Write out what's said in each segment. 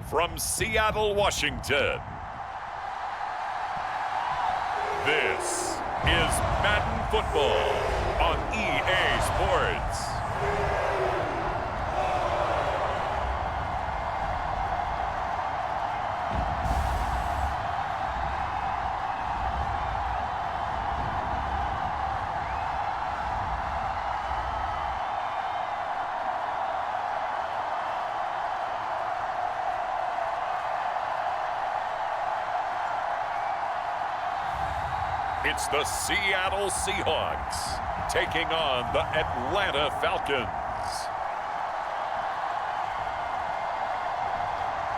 from Seattle, Washington. This is Madden Football on EA Sports. It's the Seattle Seahawks taking on the Atlanta Falcons.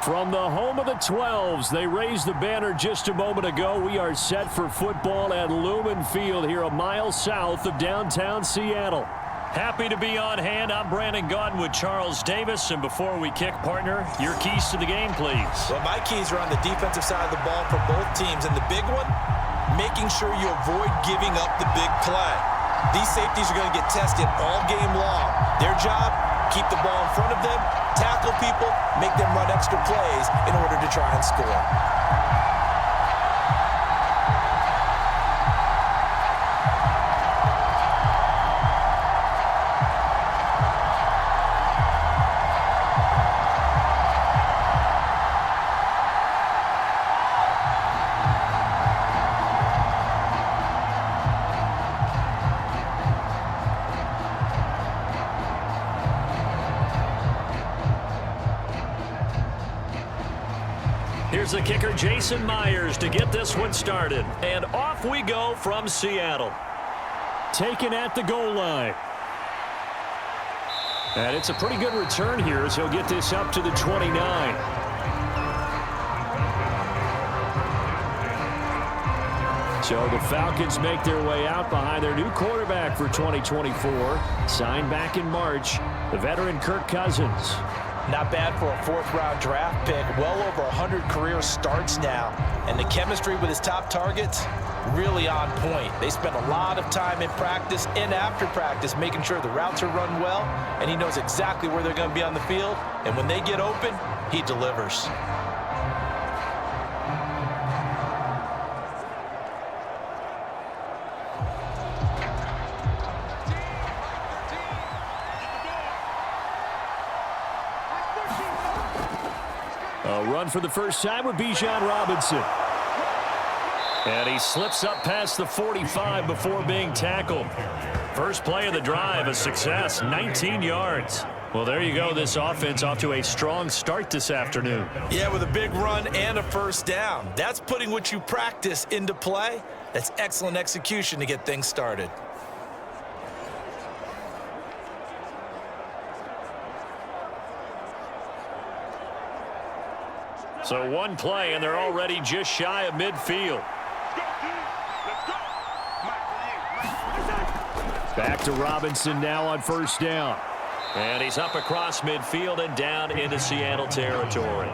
From the home of the 12s, they raised the banner just a moment ago. We are set for football at Lumen Field here a mile south of downtown Seattle. Happy to be on hand. I'm Brandon Gaudin with Charles Davis. And before we kick, partner, your keys to the game, please. Well, my keys are on the defensive side of the ball for both teams. And the big one, making sure you avoid giving up the big play. These safeties are going to get tested all game long. Their job, keep the ball in front of them, tackle people, make them run extra plays in order to try and score. Here's the kicker, Jason Myers, to get this one started. And off we go from Seattle. Taken at the goal line. And it's a pretty good return here as he'll get this up to the 29. So the Falcons make their way out behind their new quarterback for 2024. Signed back in March, the veteran Kirk Cousins. Not bad for a fourth-round draft pick. Well over 100 career starts now. And the chemistry with his top targets, really on point. They spend a lot of time in practice and after practice making sure the routes are run well, and he knows exactly where they're going to be on the field. And when they get open, he delivers. A run for the first time with Bijan Robinson. And he slips up past the 45 before being tackled. First play of the drive, a success, 19 yards. Well, there you go. This offense off to a strong start this afternoon. Yeah, with a big run and a first down. That's putting what you practice into play. That's excellent execution to get things started. So one play, and they're already just shy of midfield. Back to Robinson now on first down. And he's up across midfield and down into Seattle territory.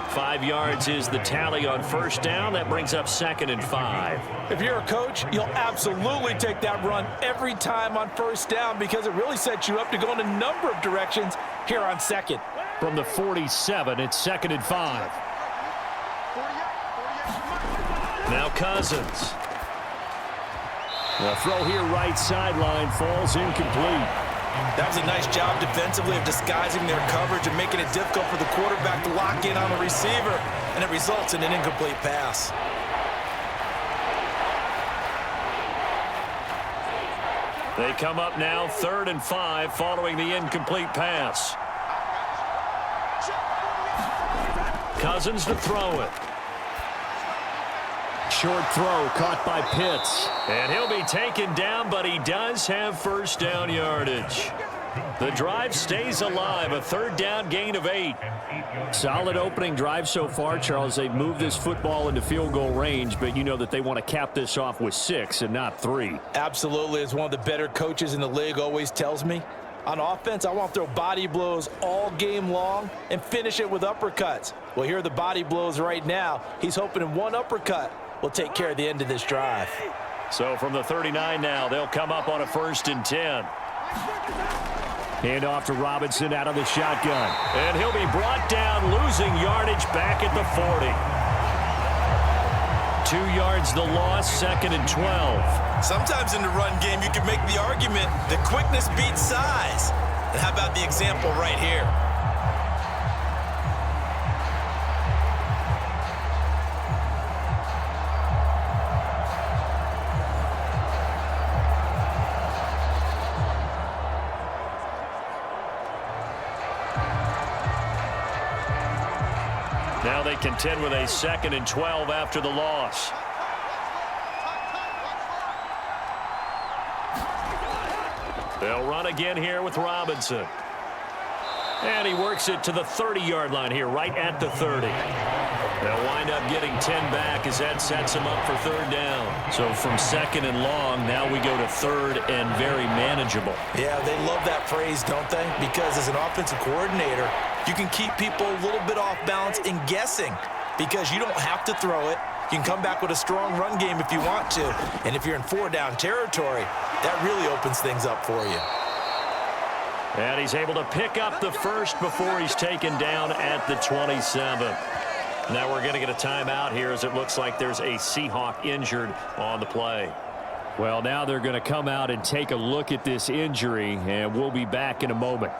5 yards is the tally on first down. That brings up 2nd and 5. If you're a coach, you'll absolutely take that run every time on first down because it really sets you up to go in a number of directions here on second. From the 47, it's 2nd and 5. Now Cousins. The throw here right sideline falls incomplete. That was a nice job defensively of disguising their coverage and making it difficult for the quarterback to lock in on the receiver, and it results in an incomplete pass. They come up now 3rd and 5 following the incomplete pass. Cousins to throw it. Short throw caught by Pitts. And he'll be taken down, but he does have first down yardage. The drive stays alive, a 3rd down gain of 8. Solid opening drive so far, Charles. They've moved this football into field goal range, but you know that they want to cap this off with 6 and not 3. Absolutely. As one of the better coaches in the league always tells me, on offense, I want to throw body blows all game long and finish it with uppercuts. Well, here are the body blows right now. He's hoping in one uppercut will take care of the end of this drive. So from the 39 now, they'll come up on a 1st and 10. Hand off to Robinson out of the shotgun. And he'll be brought down, losing yardage back at the 40. 2 yards the loss, 2nd and 12. Sometimes in the run game, you can make the argument that quickness beats size. And how about the example right here? Now they contend with a 2nd and 12 after the loss. They'll run again here with Robinson. And he works it to the 30-yard line here, right at the 30. They'll wind up getting 10 back as that sets them up for 3rd down. So from 2nd and long, now we go to 3rd and very manageable. Yeah, they love that phrase, don't they? Because as an offensive coordinator, you can keep people a little bit off balance and guessing because you don't have to throw it. You can come back with a strong run game if you want to. And if you're in 4-down territory, that really opens things up for you. And he's able to pick up the first before he's taken down at the 27. Now we're going to get a timeout here as it looks like there's a Seahawk injured on the play. Well, now they're going to come out and take a look at this injury, and we'll be back in a moment.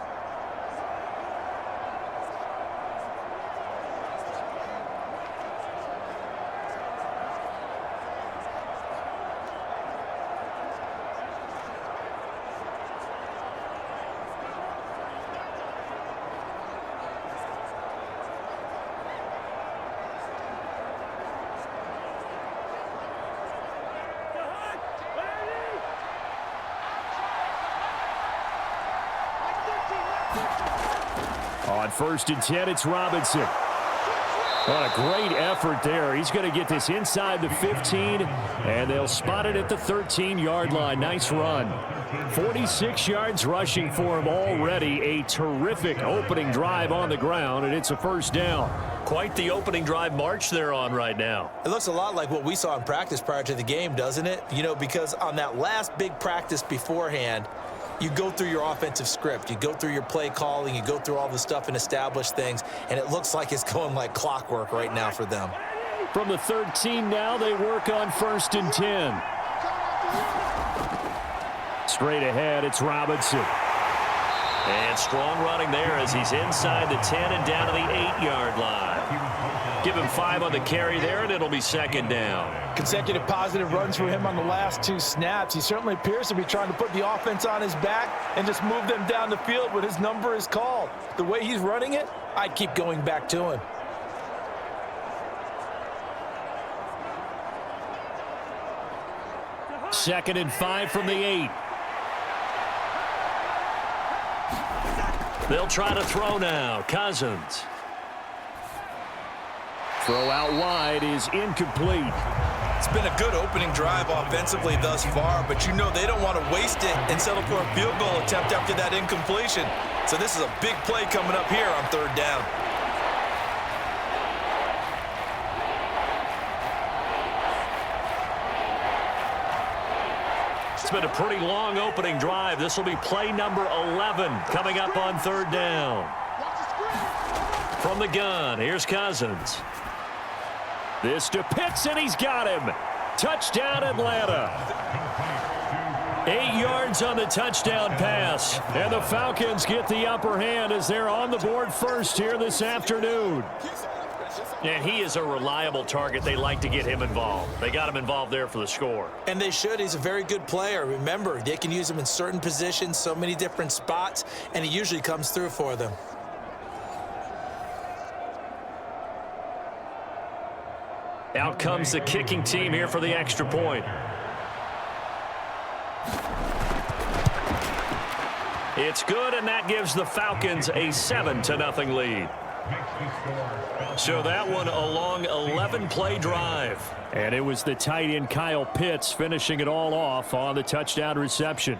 On 1st and 10, it's Robinson. What a great effort there. He's going to get this inside the 15, and they'll spot it at the 13-yard line. Nice run. 46 yards rushing for him already. A terrific opening drive on the ground, and it's a 1st down. Quite the opening drive march they're on right now. It looks a lot like what we saw in practice prior to the game, doesn't it? You know, because on that last big practice beforehand, you go through your offensive script, you go through your play calling, you go through all the stuff and establish things, and it looks like it's going like clockwork right now for them. From the 13 now, they work on 1st and 10. Straight ahead, it's Robinson. And strong running there as he's inside the 10 and down to the 8-yard line. Give him 5 on the carry there, and it'll be 2nd down. Consecutive positive runs for him on the last 2 snaps. He certainly appears to be trying to put the offense on his back and just move them down the field when his number is called. The way he's running it, I'd keep going back to him. Second and 5 from the 8. They'll try to throw now. Cousins. Throw out wide is incomplete. It's been a good opening drive offensively thus far, but you know they don't want to waste it and settle for a field goal attempt after that incompletion. So this is a big play coming up here on 3rd down. It's been a pretty long opening drive. This will be play number 11 coming up on 3rd down. From the gun, here's Cousins. This to Pitts, and he's got him. Touchdown, Atlanta. 8 yards on the touchdown pass. And the Falcons get the upper hand as they're on the board first here this afternoon. And he is a reliable target. They like to get him involved. They got him involved there for the score. And they should. He's a very good player. Remember, they can use him in certain positions, so many different spots, and he usually comes through for them. Out comes the kicking team here for the extra point. It's good, and that gives the Falcons a 7-0 lead. So that one a long 11-play drive. And it was the tight end Kyle Pitts finishing it all off on the touchdown reception.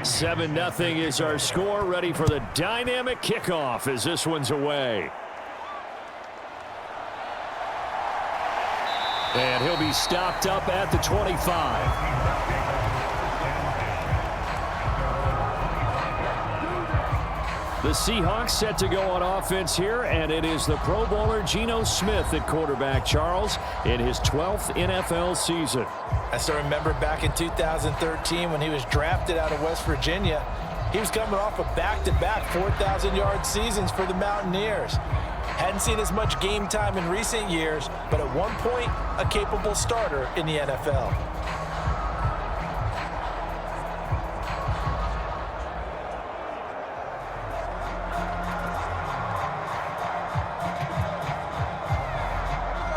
7-0 is our score. Ready for the dynamic kickoff as this one's away. And he'll be stopped up at the 25. The Seahawks set to go on offense here, and it is the Pro Bowler Geno Smith at quarterback, Charles, in his 12th NFL season. I still remember back in 2013 when he was drafted out of West Virginia. He was coming off of back-to-back 4,000-yard seasons for the Mountaineers. Hadn't seen as much game time in recent years, but at one point, a capable starter in the NFL.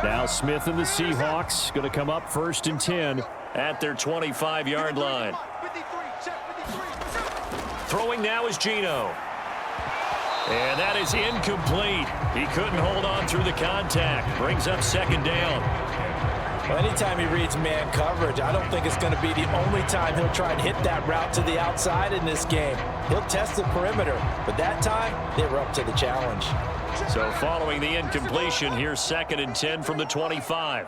Now Smith and the Seahawks going to come up 1st and 10 at their 25-yard line. Throwing now is Geno. And that is incomplete. He couldn't hold on through the contact. Brings up 2nd down. Well, anytime he reads man coverage, I don't think it's going to be the only time he'll try and hit that route to the outside in this game. He'll test the perimeter, but that time, they were up to the challenge. So following the incompletion, here's 2nd and 10 from the 25.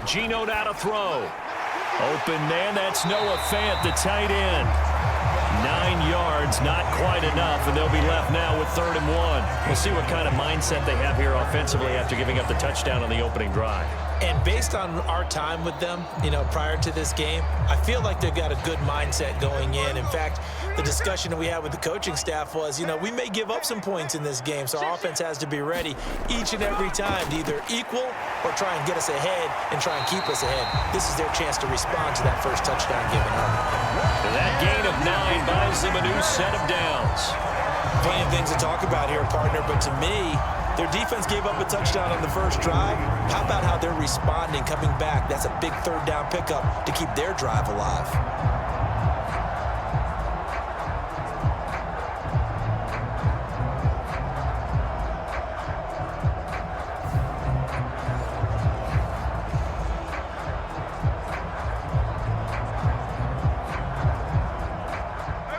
Geno now to throw. Open man, that's Noah Fant, the tight end. 9 yards, not quite enough, and they'll be left now with 3rd and 1. We'll see what kind of mindset they have here offensively after giving up the touchdown on the opening drive. And based on our time with them, prior to this game, I feel like they've got a good mindset going in. In fact, the discussion that we had with the coaching staff was, we may give up some points in this game, so our offense has to be ready each and every time to either equal or try and get us ahead and try and keep us ahead. This is their chance to respond to that first touchdown given up. That gain of 9 buys them a new set of downs. Plenty of things to talk about here, partner, but to me, their defense gave up a touchdown on the first drive. How about how they're responding, coming back? That's a big 3rd down pickup to keep their drive alive.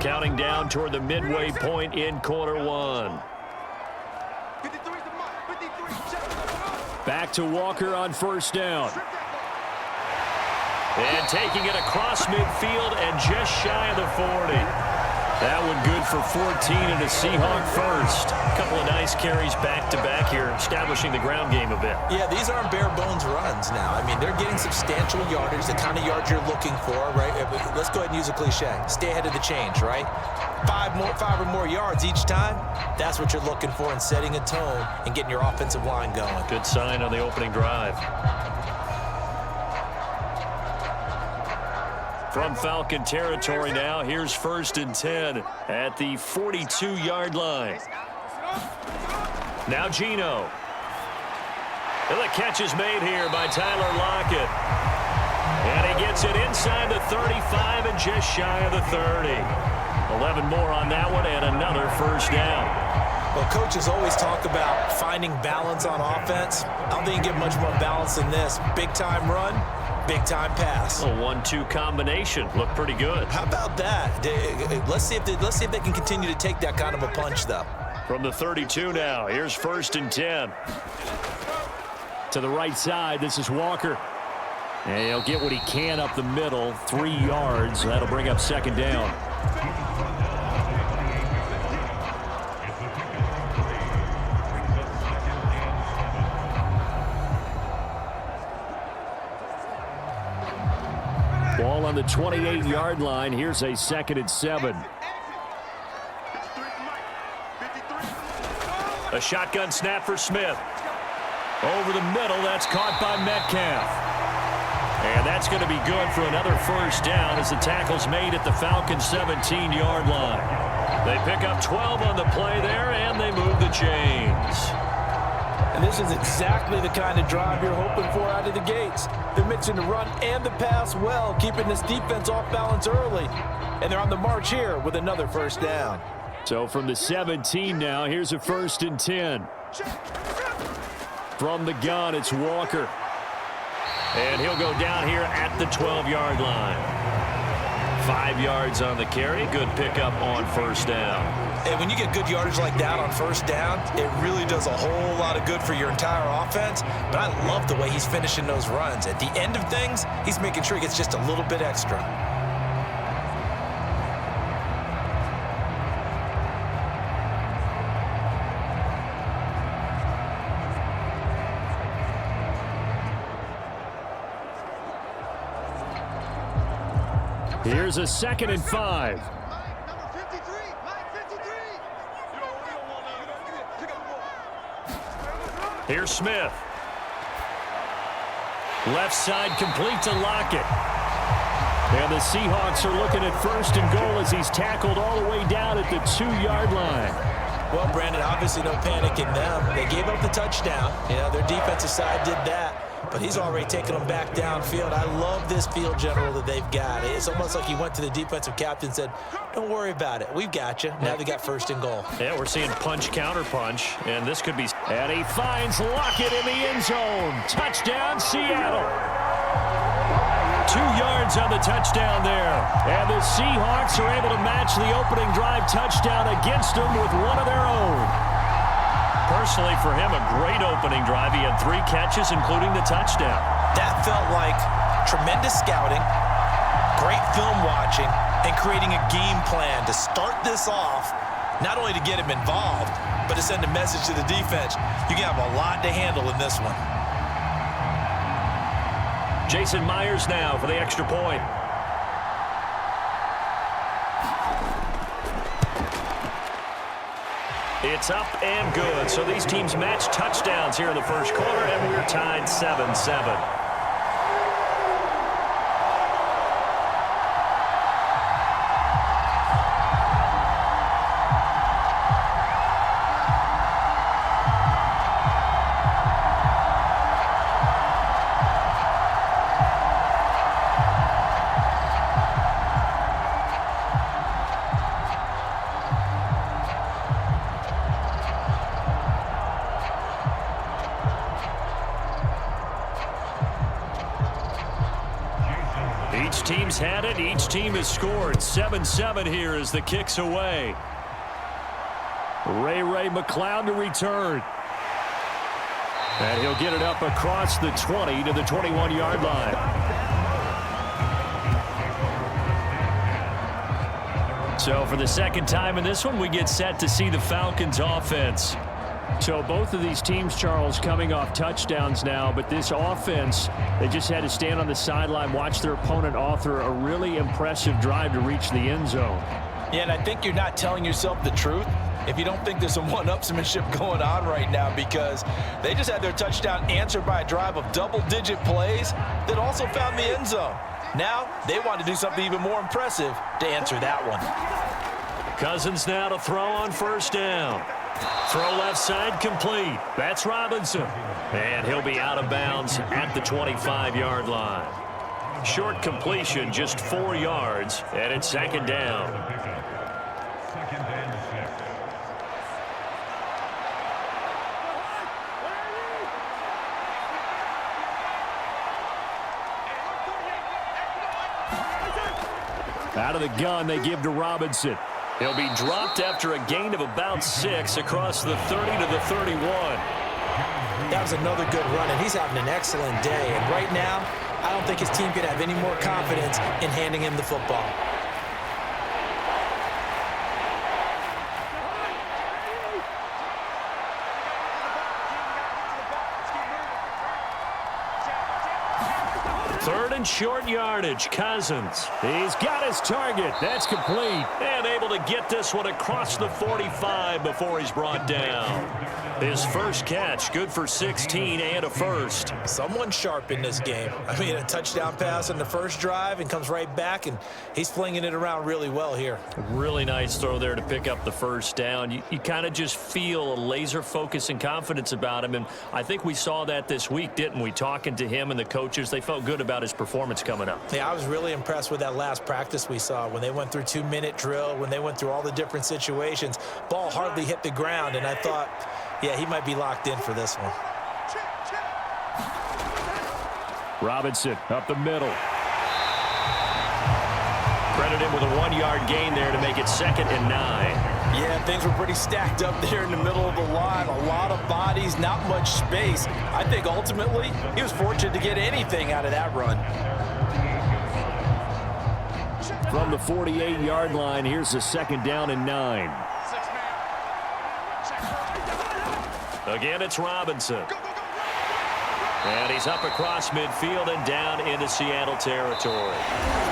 Counting down toward the midway point in quarter 1. Back to Walker on 1st down. And taking it across midfield and just shy of the 40. That one good for 14 and a Seahawk first. A couple of nice carries back-to-back here, establishing the ground game a bit. Yeah, these aren't bare-bones runs now. I mean, they're getting substantial yardage, the kind of yards you're looking for, right? Let's go ahead and use a cliche. Stay ahead of the change, right? 5 or more yards each time, that's what you're looking for in setting a tone and getting your offensive line going. Good sign on the opening drive. From Falcon territory now, here's 1st and 10 at the 42-yard line. Now Geno. And the catch is made here by Tyler Lockett. And he gets it inside the 35 and just shy of the 30. 11 more on that one and another 1st down. Well, coaches always talk about finding balance on offense. I don't think you get much more balance than this. Big-time run, big-time pass. A 1-2 combination. Looked pretty good. How about that? Let's see if they can continue to take that kind of a punch, though. From the 32 now, here's 1st and 10. To the right side, this is Walker. And he'll get what he can up the middle, 3 yards. That'll bring up 2nd down. Ball on the 28-yard line. Here's a 2nd and 7. A shotgun snap for Smith. Over the middle, that's caught by Metcalf. And that's going to be good for another 1st down as the tackle's made at the Falcons' 17-yard line. They pick up 12 on the play there, and they move the chains. And this is exactly the kind of drive you're hoping for out of the gates. They're mixing the run and the pass well, keeping this defense off balance early. And they're on the march here with another 1st down. So from the 17 now, here's a 1st and 10. From the gun, it's Walker. And he'll go down here at the 12-yard line. 5 yards on the carry. Good pickup on first down. And when you get good yardage like that on first down, it really does a whole lot of good for your entire offense. But I love the way he's finishing those runs. At the end of things, he's making sure he gets just a little bit extra. Here's a 2nd and 5. Here's Smith. Left side complete to Lockett. And the Seahawks are looking at 1st and goal as he's tackled all the way down at the 2-yard line. Well, Brandon, obviously no panic in them. They gave up the touchdown. Their defensive side did that. But he's already taken them back downfield. I love this field general that they've got. It's almost like he went to the defensive captain and said, don't worry about it. We've got you. Now they got 1st and goal. Yeah, we're seeing punch, counter punch, and this could be. And he finds Lockett in the end zone. Touchdown, Seattle. 2 yards on the touchdown there. And the Seahawks are able to match the opening drive touchdown against them with one of their own. Personally, for him, a great opening drive. He had 3 catches, including the touchdown. That felt like tremendous scouting, great film watching, and creating a game plan to start this off, not only to get him involved, but to send a message to the defense. You can have a lot to handle in this one. Jason Myers now for the extra point. It's up and good. So these teams match touchdowns here in the first quarter, and we're tied 7-7. Each team's had it. Each team has scored. 7-7 here as the kick's away. Ray McLeod to return. And he'll get it up across the 20 to the 21-yard line. So for the second time in this one, we get set to see the Falcons offense. So both of these teams, Charles, coming off touchdowns now, but this offense, they just had to stand on the sideline, watch their opponent author a really impressive drive to reach the end zone. Yeah, and I think you're not telling yourself the truth if you don't think there's some one-upsmanship going on right now, because they just had their touchdown answered by a drive of double-digit plays that also found the end zone. Now they want to do something even more impressive to answer that one. Cousins now to throw on first down. Throw left side complete. That's Robinson. And he'll be out of bounds at the 25-yard line. Short completion, just 4 yards, and it's 2nd down. Out of the gun, they give to Robinson. He'll be dropped after a gain of about 6 across the 30 to the 31. That was another good run, and he's having an excellent day. And right now, I don't think his team could have any more confidence in handing him the football. Third and short yardage. Cousins. He's got his target. That's complete. And able to get this one across the 45 before he's brought down. His first catch, good for 16 and a first. Someone sharp in this game. I mean, a touchdown pass on the first drive and comes right back, and he's flinging it around really well here. Really nice throw there to pick up the first down. You kind of just feel a laser focus and confidence about him, and I think we saw that this week, didn't we? Talking to him and the coaches, they felt good about his performance coming up. Yeah, I was really impressed with that last practice we saw when they went through 2-minute drill, when they went through all the different situations. Ball hardly hit the ground, and I thought, yeah, he might be locked in for this one. Robinson up the middle. Credit credited him with a 1-yard gain there to make it 2nd and 9. Yeah, things were pretty stacked up there in the middle of the line. A lot of bodies, not much space. I think ultimately he was fortunate to get anything out of that run. From the 48-yard line, here's the 2nd down and 9. Again, it's Robinson. And he's up across midfield and down into Seattle territory.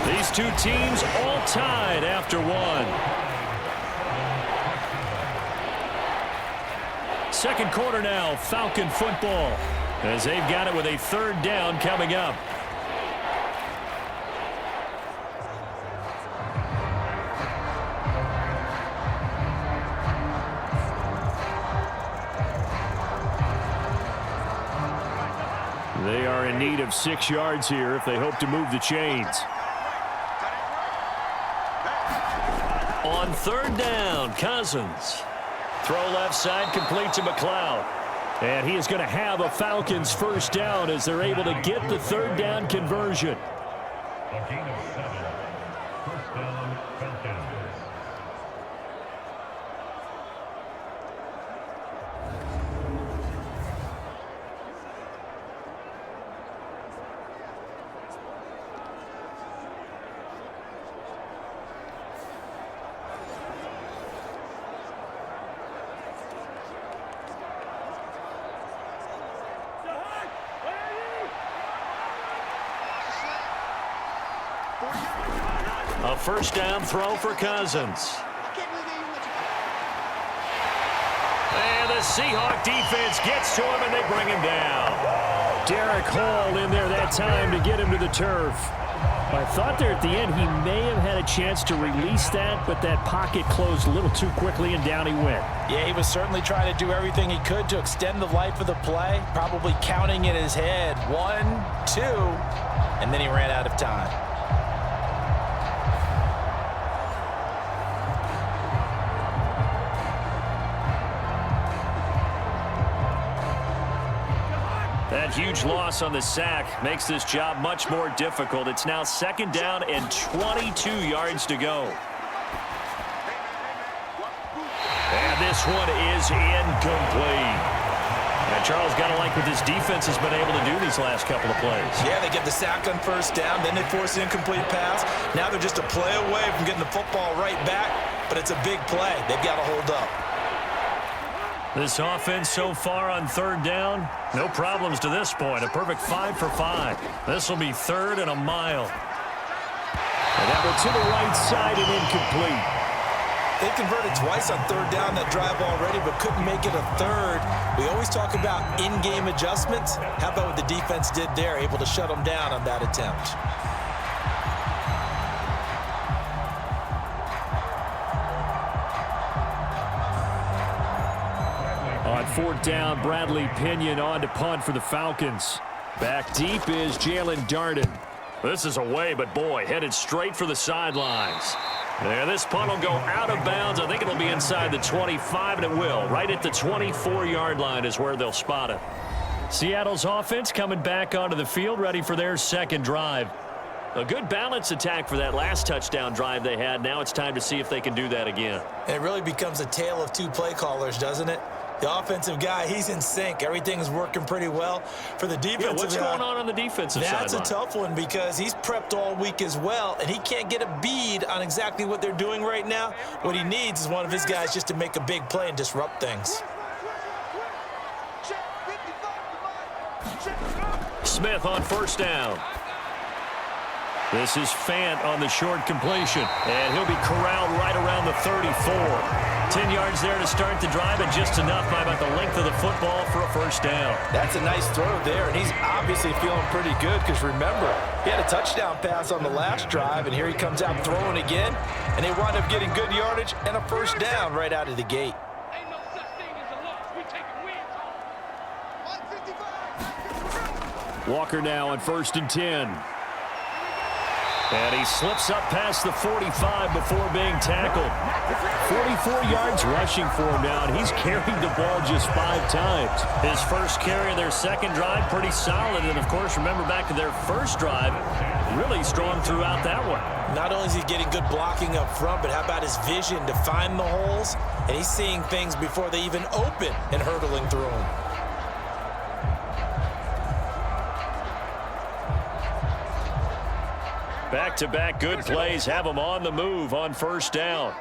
These two teams all tied after one. Second quarter now, Falcon football, as they've got it with a 3rd down coming up. They are in need of 6 yards here if they hope to move the chains. On 3rd down, Cousins. Throw left side, complete to McLeod. And he is going to have a Falcons 1st down as they're able to get the 3rd down conversion. A 1st down throw for Cousins. And the Seahawk defense gets to him, and they bring him down. Derek Hall in there that time to get him to the turf. I thought there at the end he may have had a chance to release that, but that pocket closed a little too quickly, and down he went. Yeah, he was certainly trying to do everything he could to extend the life of the play, probably counting in his head 1, 2, and then he ran out of time. That huge loss on the sack makes this job much more difficult. It's now 2nd down and 22 yards to go. And this one is incomplete. And Charles, got to like what this defense has been able to do these last couple of plays. Yeah, they get the sack on 1st down, then they force an incomplete pass. Now they're just a play away from getting the football right back, but it's a big play. They've got to hold up. This offense so far on 3rd down, no problems to this point. A perfect 5 for 5. This will be 3rd and a mile. And that one to the right side and incomplete. They converted twice on 3rd down that drive already, but couldn't make it a 3rd. We always talk about in-game adjustments. How about what the defense did there, able to shut them down on that attempt? On 4th down, Bradley Pinion on to punt for the Falcons. Back deep is Jalen Darden. This is away, but boy, headed straight for the sidelines. And this punt will go out of bounds. I think it'll be inside the 25, and it will. Right at the 24-yard line is where they'll spot it. Seattle's offense coming back onto the field, ready for their 2nd drive. A good balance attack for that last touchdown drive they had. Now it's time to see if they can do that again. It really becomes a tale of 2 play callers, doesn't it? The offensive guy, he's in sync. Everything's working pretty well. For the defensive what's going on the defensive side? That's a tough one because he's prepped all week as well, and he can't get a bead on exactly what they're doing right now. What he needs is one of his guys just to make a big play and disrupt things. Smith on 1st down. This is Fant on the short completion, and he'll be corralled right around the 34. 10 yards there to start the drive, and just enough by about the length of the football for a 1st down. That's a nice throw there, and he's obviously feeling pretty good because, remember, he had a touchdown pass on the last drive, and here he comes out throwing again, and they wind up getting good yardage and a 1st down right out of the gate. Walker now on 1st and 10. And he slips up past the 45 before being tackled. 44 yards rushing for him now, and he's carried the ball just 5 times. His first carry of their second drive, pretty solid. And, of course, remember back to their first drive, really strong throughout that one. Not only is he getting good blocking up front, but how about his vision to find the holes? And he's seeing things before they even open and hurdling through them. Back-to-back good plays have them on the move on first down.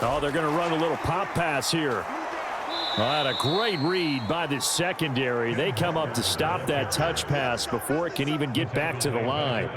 Oh, they're going to run a little pop pass here. Well, that a great read by the secondary. They come up to stop that touch pass before it can even get back to the line.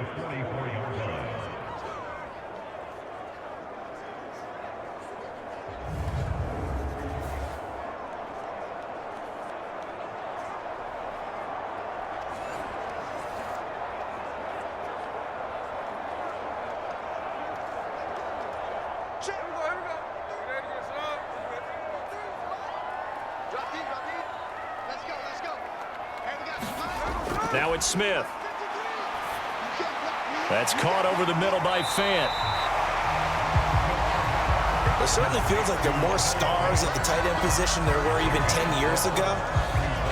Now it's Smith. That's caught over the middle by Fant. It certainly feels like there are more stars at the tight end position than there were even 10 years ago.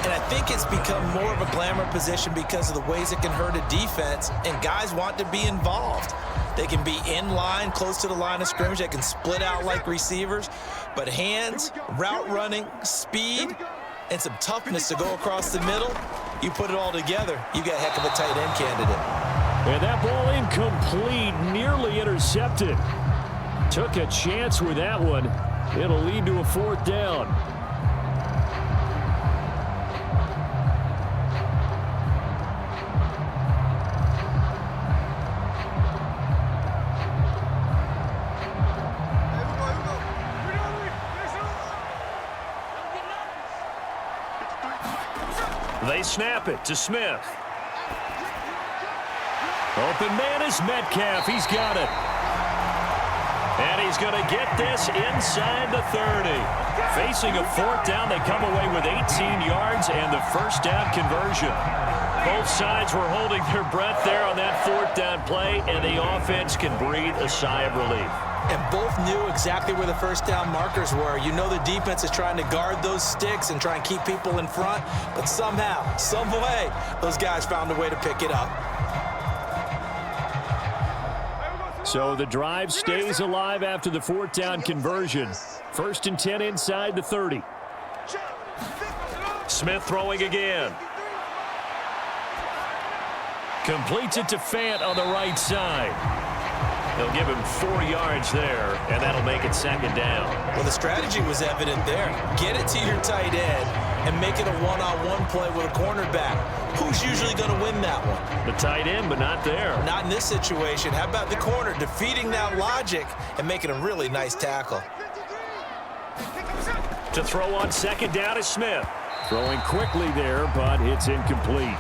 And I think it's become more of a glamour position because of the ways it can hurt a defense, and guys want to be involved. They can be in line, close to the line of scrimmage. They can split out like receivers. But hands, route running, speed, and some toughness to go across the middle, you put it all together, you got a heck of a tight end candidate. And that ball incomplete, nearly intercepted. Took a chance with that one. It'll lead to a 4th down. They snap it to Smith. Open man is Metcalf. He's got it. And he's going to get this inside the 30. Facing a 4th down, they come away with 18 yards and the first down conversion. Both sides were holding their breath there on that 4th down play, and the offense can breathe a sigh of relief. And both knew exactly where the first down markers were. You know the defense is trying to guard those sticks and try and keep people in front, but somehow, some way, those guys found a way to pick it up. So the drive stays alive after the 4th down conversion. 1st and 10 inside the 30. Smith throwing again. Completes it to Fant on the right side. They'll give him 4 yards there, and that'll make it 2nd down. Well, the strategy was evident there. Get it to your tight end and make it a one-on-one play with a cornerback. Who's usually going to win that one? The tight end, but not there. Not in this situation. How about the corner defeating that logic and making a really nice tackle? To throw on 2nd down is Smith. Throwing quickly there, but it's incomplete.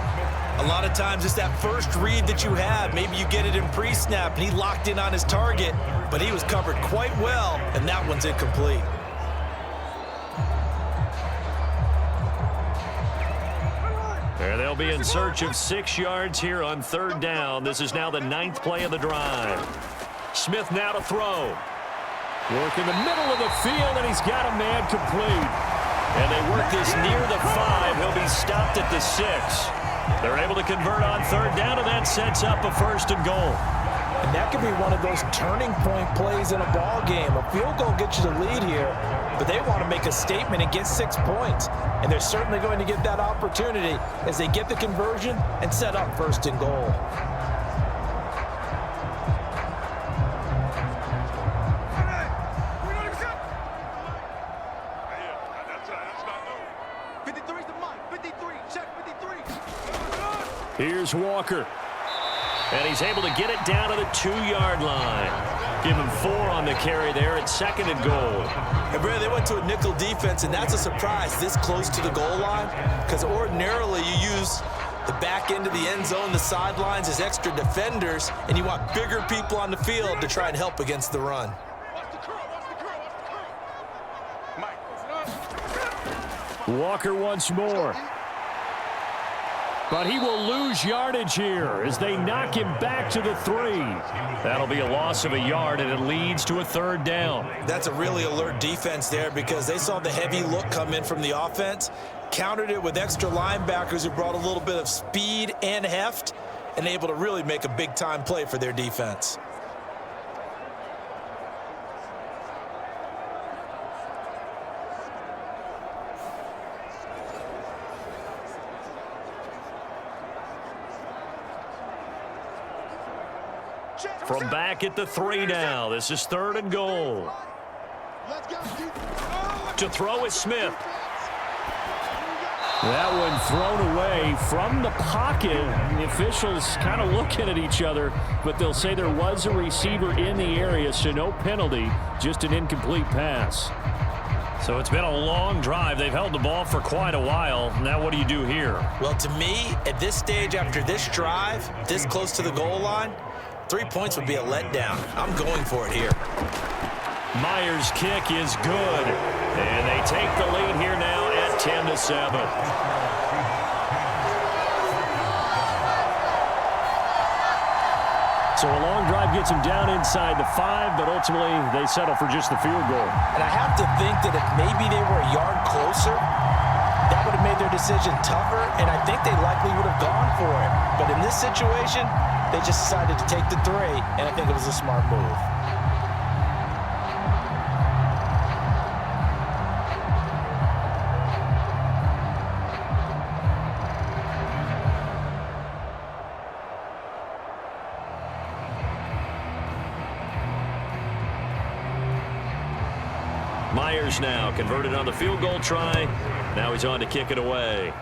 A lot of times it's that first read that you have. Maybe you get it in pre-snap, and he locked in on his target, but he was covered quite well, and that one's incomplete. And they'll be in search of 6 yards here on 3rd down. This is now the 9th play of the drive. Smith now to throw. Work in the middle of the field, and he's got a man complete. And they work this near the 5. He'll be stopped at the 6. They're able to convert on 3rd down, and that sets up a 1st and goal. And that could be one of those turning point plays in a ball game. A field goal gets you the lead here, but they want to make a statement and get 6 points. And they're certainly going to get that opportunity as they get the conversion and set up 1st and goal. Here's Walker. And he's able to get it down to the 2-yard line. Give him 4 on the carry there at 2nd and goal. And Brad, they went to a nickel defense, and that's a surprise this close to the goal line, because ordinarily you use the back end of the end zone, the sidelines as extra defenders, and you want bigger people on the field to try and help against the run. Walker once more. But he will lose yardage here as they knock him back to the 3. That'll be a loss of a yard, and it leads to a 3rd down. That's a really alert defense there because they saw the heavy look come in from the offense, countered it with extra linebackers who brought a little bit of speed and heft, and able to really make a big-time play for their defense. From back at the 3 now. This is 3rd and goal. To throw is Smith. That one thrown away from the pocket. The officials kind of looking at each other, but they'll say there was a receiver in the area, so no penalty, just an incomplete pass. So it's been a long drive. They've held the ball for quite a while. Now what do you do here? Well, to me, at this stage after this drive, this close to the goal line, 3 points would be a letdown. I'm going for it here. Myers' kick is good. And they take the lead here now at 10-7. So a long drive gets them down inside the 5, but ultimately they settle for just the field goal. And I have to think that if maybe they were a yard closer, that would have made their decision tougher, and I think they likely would have gone for it. But in this situation, they just decided to take the 3, and I think it was a smart move. Myers now converted on the field goal try. Now he's on to kick it away.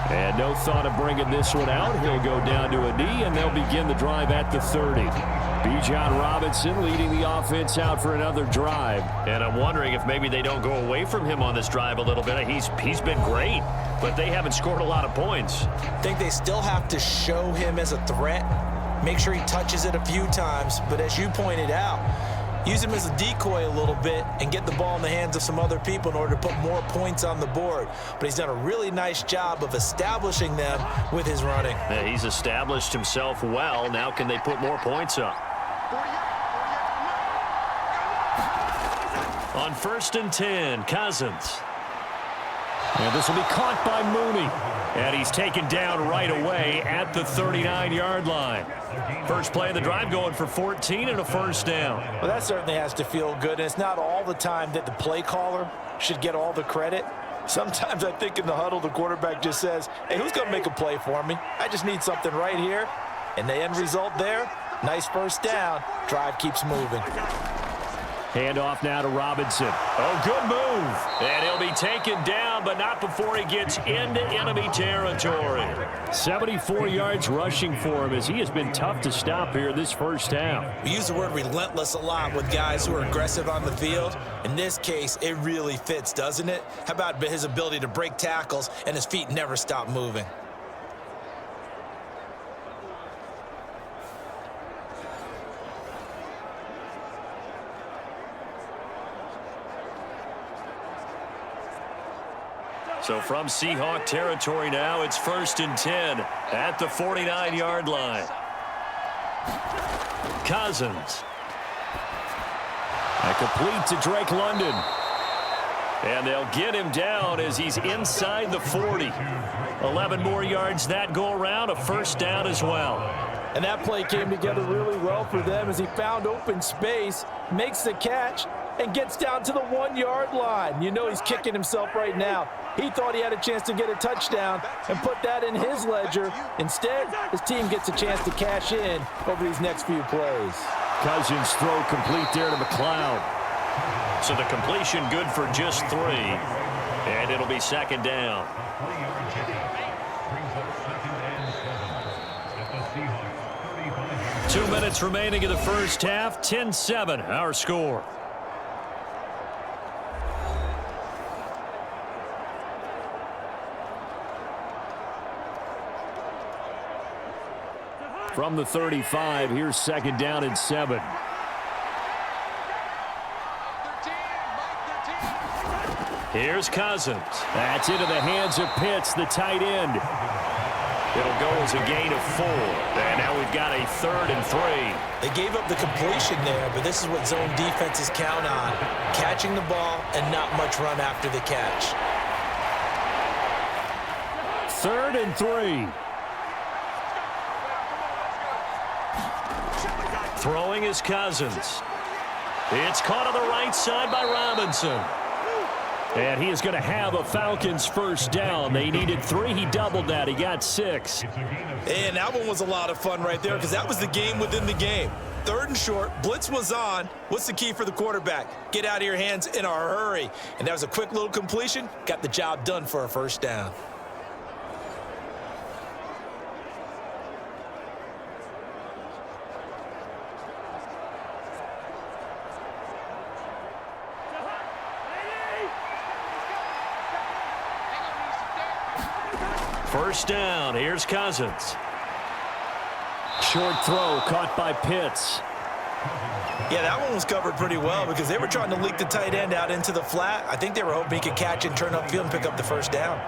And no thought of bringing this one out. He'll go down to a knee, and they'll begin the drive at the 30. Bijan Robinson leading the offense out for another drive. And I'm wondering if maybe they don't go away from him on this drive a little bit. He's been great, but they haven't scored a lot of points. I think they still have to show him as a threat. Make sure he touches it a few times, but as you pointed out, use him as a decoy a little bit and get the ball in the hands of some other people in order to put more points on the board. But he's done a really nice job of establishing them with his running. Yeah, he's established himself well. Now can they put more points up? On 1st and 10, Cousins. And this will be caught by Mooney. And he's taken down right away at the 39-yard line. First play of the drive going for 14 and a 1st down. Well, that certainly has to feel good. And it's not all the time that the play caller should get all the credit. Sometimes I think in the huddle, the quarterback just says, hey, who's going to make a play for me? I just need something right here. And the end result there, nice 1st down. Drive keeps moving. Handoff now to Robinson. Oh, good move. And he'll be taken down, but not before he gets into enemy territory. 74 yards rushing for him as he has been tough to stop here this 1st half. We use the word relentless a lot with guys who are aggressive on the field. In this case, it really fits, doesn't it? How about his ability to break tackles and his feet never stop moving? So from Seahawk territory now, it's 1st and 10 at the 49-yard line. Cousins. A complete to Drake London. And they'll get him down as he's inside the 40. 11 more yards that go around, a 1st down as well. And that play came together really well for them as he found open space, makes the catch, and gets down to the 1-yard line. You know he's kicking himself right now. He thought he had a chance to get a touchdown and put that in his ledger. Instead, his team gets a chance to cash in over these next few plays. Cousins throw complete there to McLeod. So the completion good for just 3. And it'll be 2nd down. Two minutes remaining in the 1st half. 10-7, our score. From the 35, here's 2nd down and 7. Here's Cousins. That's into the hands of Pitts, the tight end. It'll go as a gain of 4. And now we've got a 3rd and 3. They gave up the completion there, but this is what zone defenses count on. Catching the ball and not much run after the catch. 3rd and 3. Throwing is Cousins. It's caught on the right side by Robinson. And he is going to have a Falcons first down. They needed 3. He doubled that. He got 6. And that one was a lot of fun right there because that was the game within the game. 3rd and short. Blitz was on. What's the key for the quarterback? Get out of your hands in a hurry. And that was a quick little completion. Got the job done for a first down. First down. Here's Cousins. Short throw caught by Pitts. Yeah, that one was covered pretty well because they were trying to leak the tight end out into the flat. I think they were hoping he could catch and turn upfield and pick up the first down.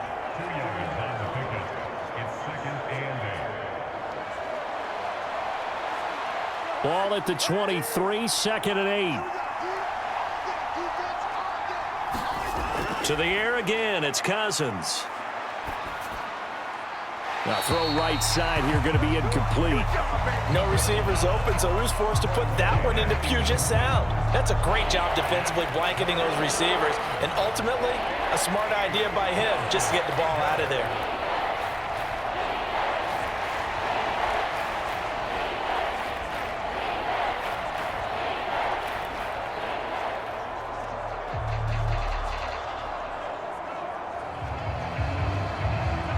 Ball at the 23, 2nd and 8. To the air again. It's Cousins. Now throw right side here, going to be incomplete. No receivers open, so he was forced to put that one into Puget Sound. That's a great job defensively blanketing those receivers, and ultimately a smart idea by him just to get the ball out of there.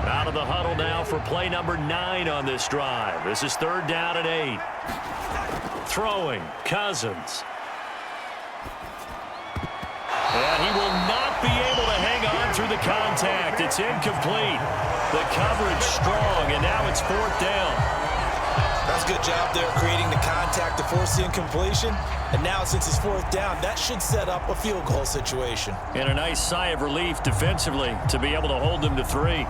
Out of the huddle now for play number 9 on this drive. This is 3rd down and 8. Throwing, Cousins. And he will not be able to hang on through the contact. It's incomplete. The coverage strong, and now it's 4th down. That's a good job there creating the contact to force the incompletion. And now since it's 4th down, that should set up a field goal situation. And a nice sigh of relief defensively to be able to hold them to 3.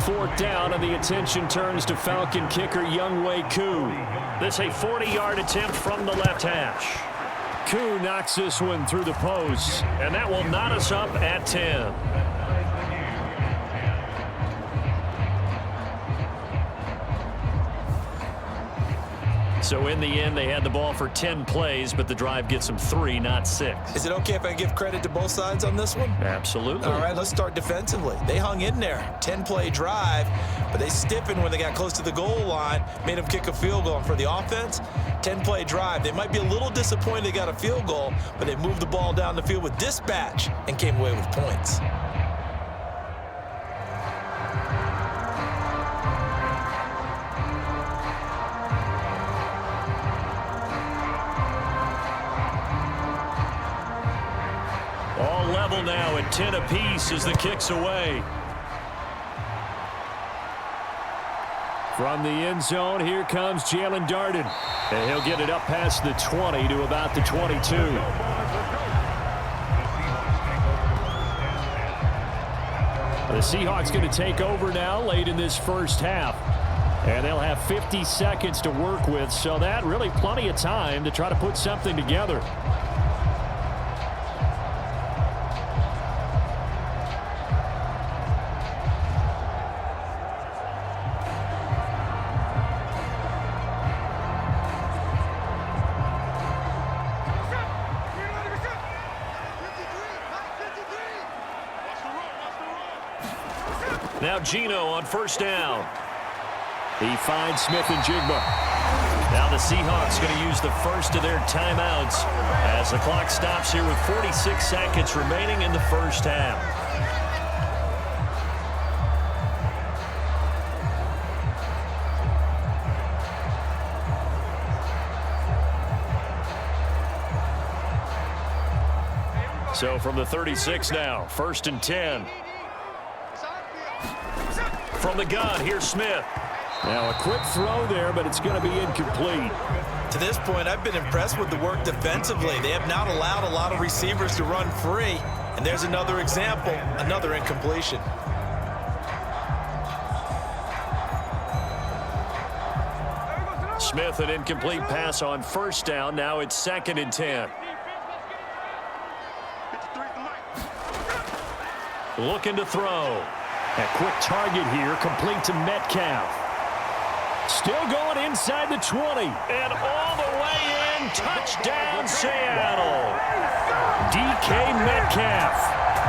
Fourth down, and the attention turns to Falcon kicker Younghoe Koo. This a 40-yard attempt from the left hash. Koo knocks this one through the post. And that will knot us up at 10. So in the end, they had the ball for 10 plays, but the drive gets them 3, not 6. Is it okay if I give credit to both sides on this one? Absolutely. All right, let's start defensively. They hung in there. 10-play drive, but they stiffened when they got close to the goal line, made them kick a field goal. And for the offense, 10-play drive. They might be a little disappointed they got a field goal, but they moved the ball down the field with dispatch and came away with points. All level now at 10 apiece as the kick's away. From the end zone, here comes Jalen Darden. And he'll get it up past the 20 to about the 22. The Seahawks going to take over now late in this first half. And they'll have 50 seconds to work with, so that really plenty of time to try to put something together. Now Geno on first down. He finds Smith and Jigba. Now the Seahawks going to use the first of their timeouts as the clock stops here with 46 seconds remaining in the first half. So from the 36 now, 1st and 10. From the gun, here's Smith. Now a quick throw there, but it's going to be incomplete. To this point, I've been impressed with the work defensively. They have not allowed a lot of receivers to run free. And there's another example, another incompletion. Smith, an incomplete pass on first down. Now it's 2nd and 10. Looking to throw. A quick target here, complete to Metcalf. Still going inside the 20. And all the way in, touchdown Seattle. DK Metcalf.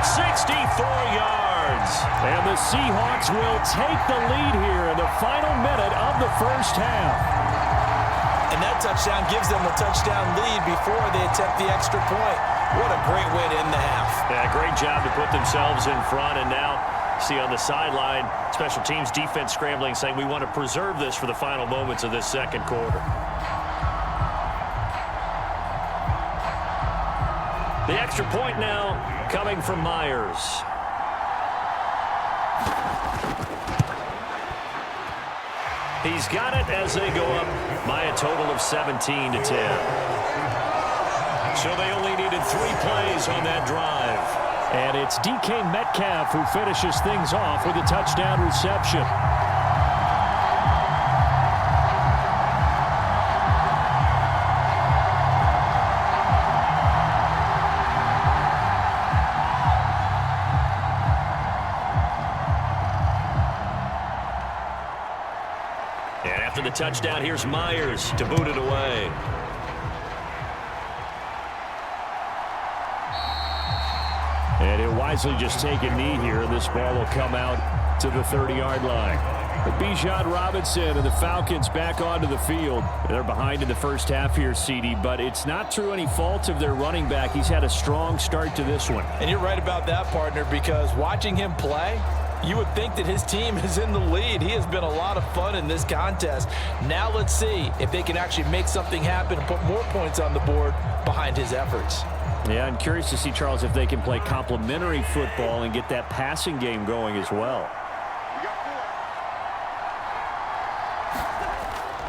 64 yards. And the Seahawks will take the lead here in the final minute of the first half. And that touchdown gives them a touchdown lead before they attempt the extra point. What a great way to end the half. Yeah, great job to put themselves in front. And now, see on the sideline, special teams defense scrambling, saying we want to preserve this for the final moments of this second quarter. The extra point now coming from Myers. He's got it as they go up by a total of 17 to 10. So they only needed 3 plays on that drive. And it's DK Metcalf who finishes things off with a touchdown reception. And after the touchdown, here's Myers to boot it away. And he'll wisely just take a knee here. This ball will come out to the 30-yard line. Bijan Robinson and the Falcons back onto the field. They're behind in the first half here, CD, but it's not through any fault of their running back. He's had a strong start to this one. And you're right about that, partner, because watching him play, you would think that his team is in the lead. He has been a lot of fun in this contest. Now let's see if they can actually make something happen and put more points on the board behind his efforts. Yeah, I'm curious to see, Charles, if they can play complementary football and get that passing game going as well.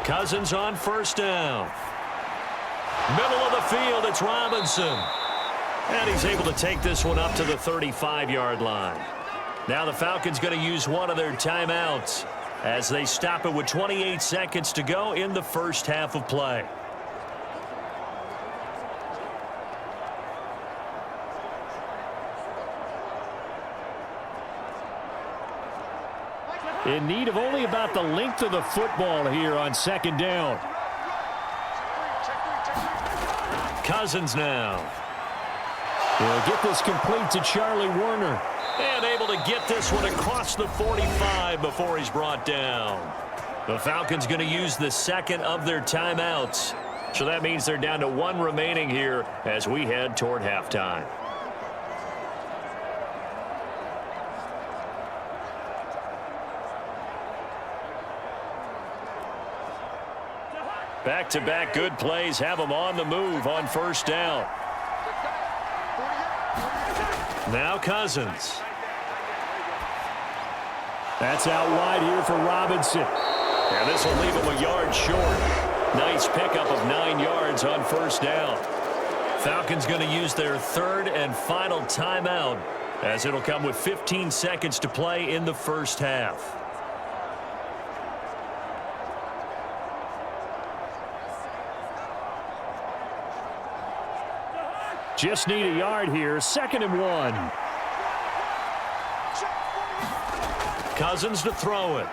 Cousins on first down. Middle of the field, it's Robinson. And he's able to take this one up to the 35-yard line. Now the Falcons going to use one of their timeouts as they stop it with 28 seconds to go in the first half of play. In need of only about the length of the football here on second down. Cousins now. We'll get this complete to Charlie Warner. And able to get this one across the 45 before he's brought down. The Falcons going to use the second of their timeouts. So that means they're down to 1 remaining here as we head toward halftime. Back-to-back good plays have them on the move on first down. Now Cousins. That's out wide here for Robinson. And this will leave him a yard short. Nice pickup of 9 yards on first down. Falcons going to use their third and final timeout as it'll come with 15 seconds to play in the first half. Just need a yard here. 2nd and 1. Cousins to throw it.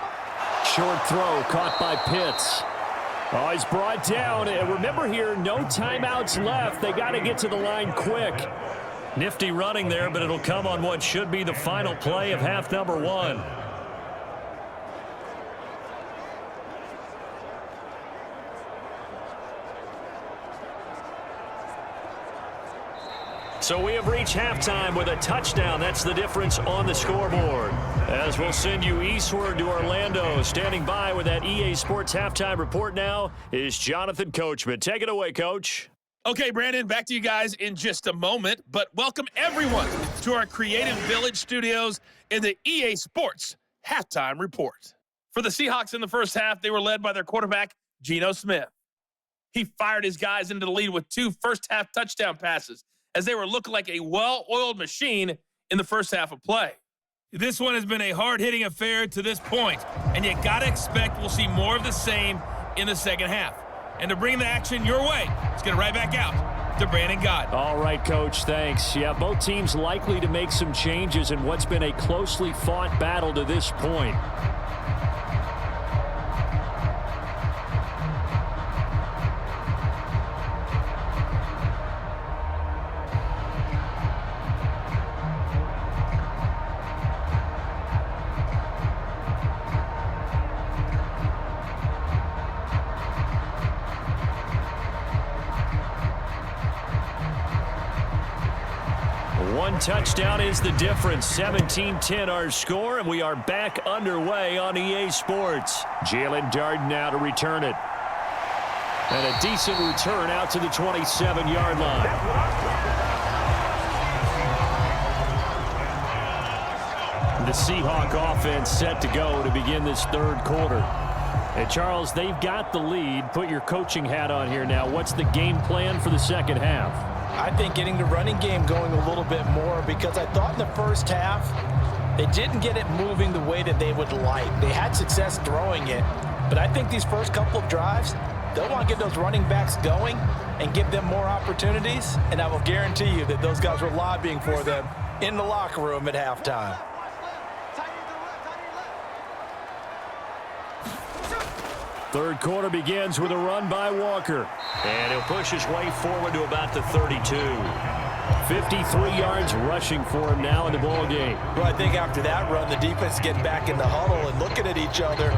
Short throw caught by Pitts. Oh, he's brought down. And remember here, no timeouts left. They got to get to the line quick. Nifty running there, but it'll come on what should be the final play of half number 1. So we have reached halftime with a touchdown. That's the difference on the scoreboard. As we'll send you eastward to Orlando. Standing by with that EA Sports halftime report now is Jonathan Coachman. Take it away, Coach. Okay, Brandon, back to you guys in just a moment. But welcome everyone to our Creative Village studios in the EA Sports halftime report. For the Seahawks in the first half, they were led by their quarterback, Geno Smith. he fired his guys into the lead with 2 first-half touchdown passes as they were looking like a well-oiled machine in the first half of play. This one has been a hard-hitting affair to this point, and you got to expect we'll see more of the same in the second half. And to bring the action your way, let's get it right back out to Brandon Gott. All right, Coach, thanks. Yeah, both teams likely to make some changes in what's been a closely fought battle to this point. One touchdown is the difference. 17-10 our score, and we are back underway on EA Sports. Jalen Darden now to return it. And a decent return out to the 27-yard line. The Seahawk offense set to go to begin this third quarter. And Charles, they've got the lead. Put your coaching hat on here now. What's the game plan for the second half? I think getting the running game going a little bit more, because I thought in the first half they didn't get it moving the way that they would like. They had success throwing it, but I think these first couple of drives, they'll want to get those running backs going and give them more opportunities, and I will guarantee you that those guys were lobbying for them in the locker room at halftime. Third quarter begins with a run by Walker. And he'll push his way forward to about the 32. 53 yards rushing for him now in the ball game. Well, I think after that run, the defense is getting back in the huddle and looking at each other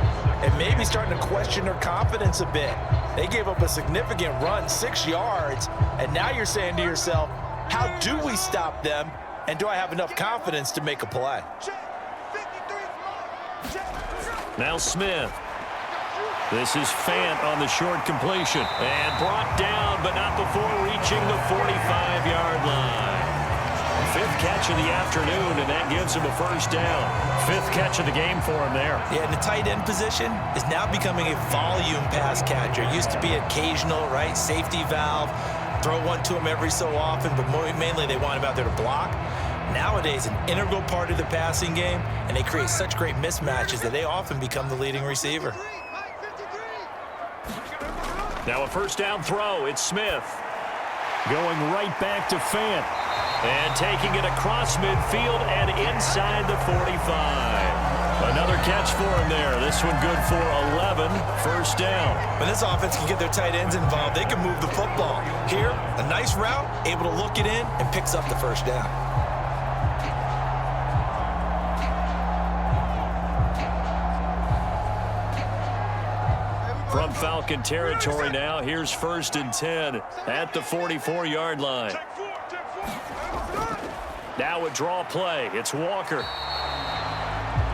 and maybe starting to question their confidence a bit. They gave up a significant run, 6 yards, and now you're saying to yourself, how do we stop them, and do I have enough confidence to make a play? Now Smith. This is Fant on the short completion. And brought down, but not before reaching the 45-yard line. 5th catch of the afternoon, and that gives him a first down. 5th catch of the game for him there. Yeah, and the tight end position is now becoming a volume pass catcher. It used to be occasional, right? Safety valve, throw one to him every so often, but mainly they want him out there to block. Nowadays, an integral part of the passing game, and they create such great mismatches that they often become the leading receiver. Now a first down throw. It's Smith. Going right back to Fant. And taking it across midfield and inside the 45. Another catch for him there. This one good for 11. First down. When this offense can get their tight ends involved, they can move the football. Here, a nice route, able to look it in, and picks up the first down. From Falcon territory now, here's 1st and 10 at the 44-yard line. Now a draw play. It's Walker.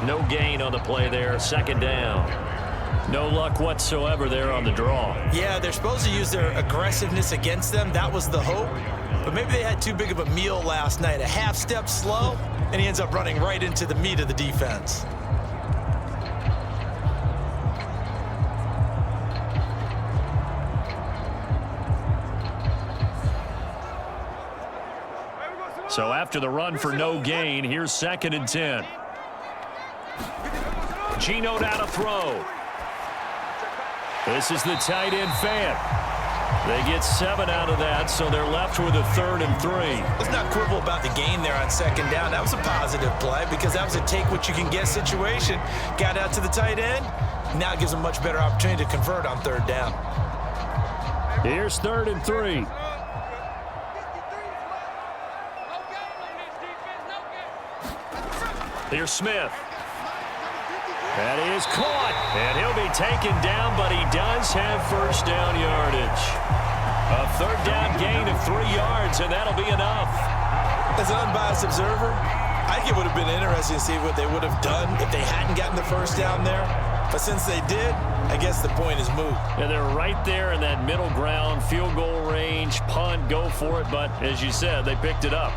No gain on the play there. Second down. No luck whatsoever there on the draw. Yeah, they're supposed to use their aggressiveness against them. That was the hope. But maybe they had too big of a meal last night. A half step slow, and he ends up running right into the meat of the defense. So after the run for no gain, here's 2nd and 10. Geno now to throw. This is the tight end Fant. They get 7 out of that, so they're left with a 3rd and 3. Let's not quibble about the gain there on 2nd down. That was a positive play because that was a take-what-you-can-get situation. Got out to the tight end. Now it gives them a much better opportunity to convert on 3rd down. Here's 3rd and 3. Here's Smith. That is caught. And he'll be taken down, but he does have first down yardage. A 3rd down gain of 3 yards, and that'll be enough. As an unbiased observer, I think it would have been interesting to see what they would have done if they hadn't gotten the first down there. But since they did, I guess the point is moot. Yeah, they're right there in that middle ground, field goal range, punt, go for it. But as you said, they picked it up.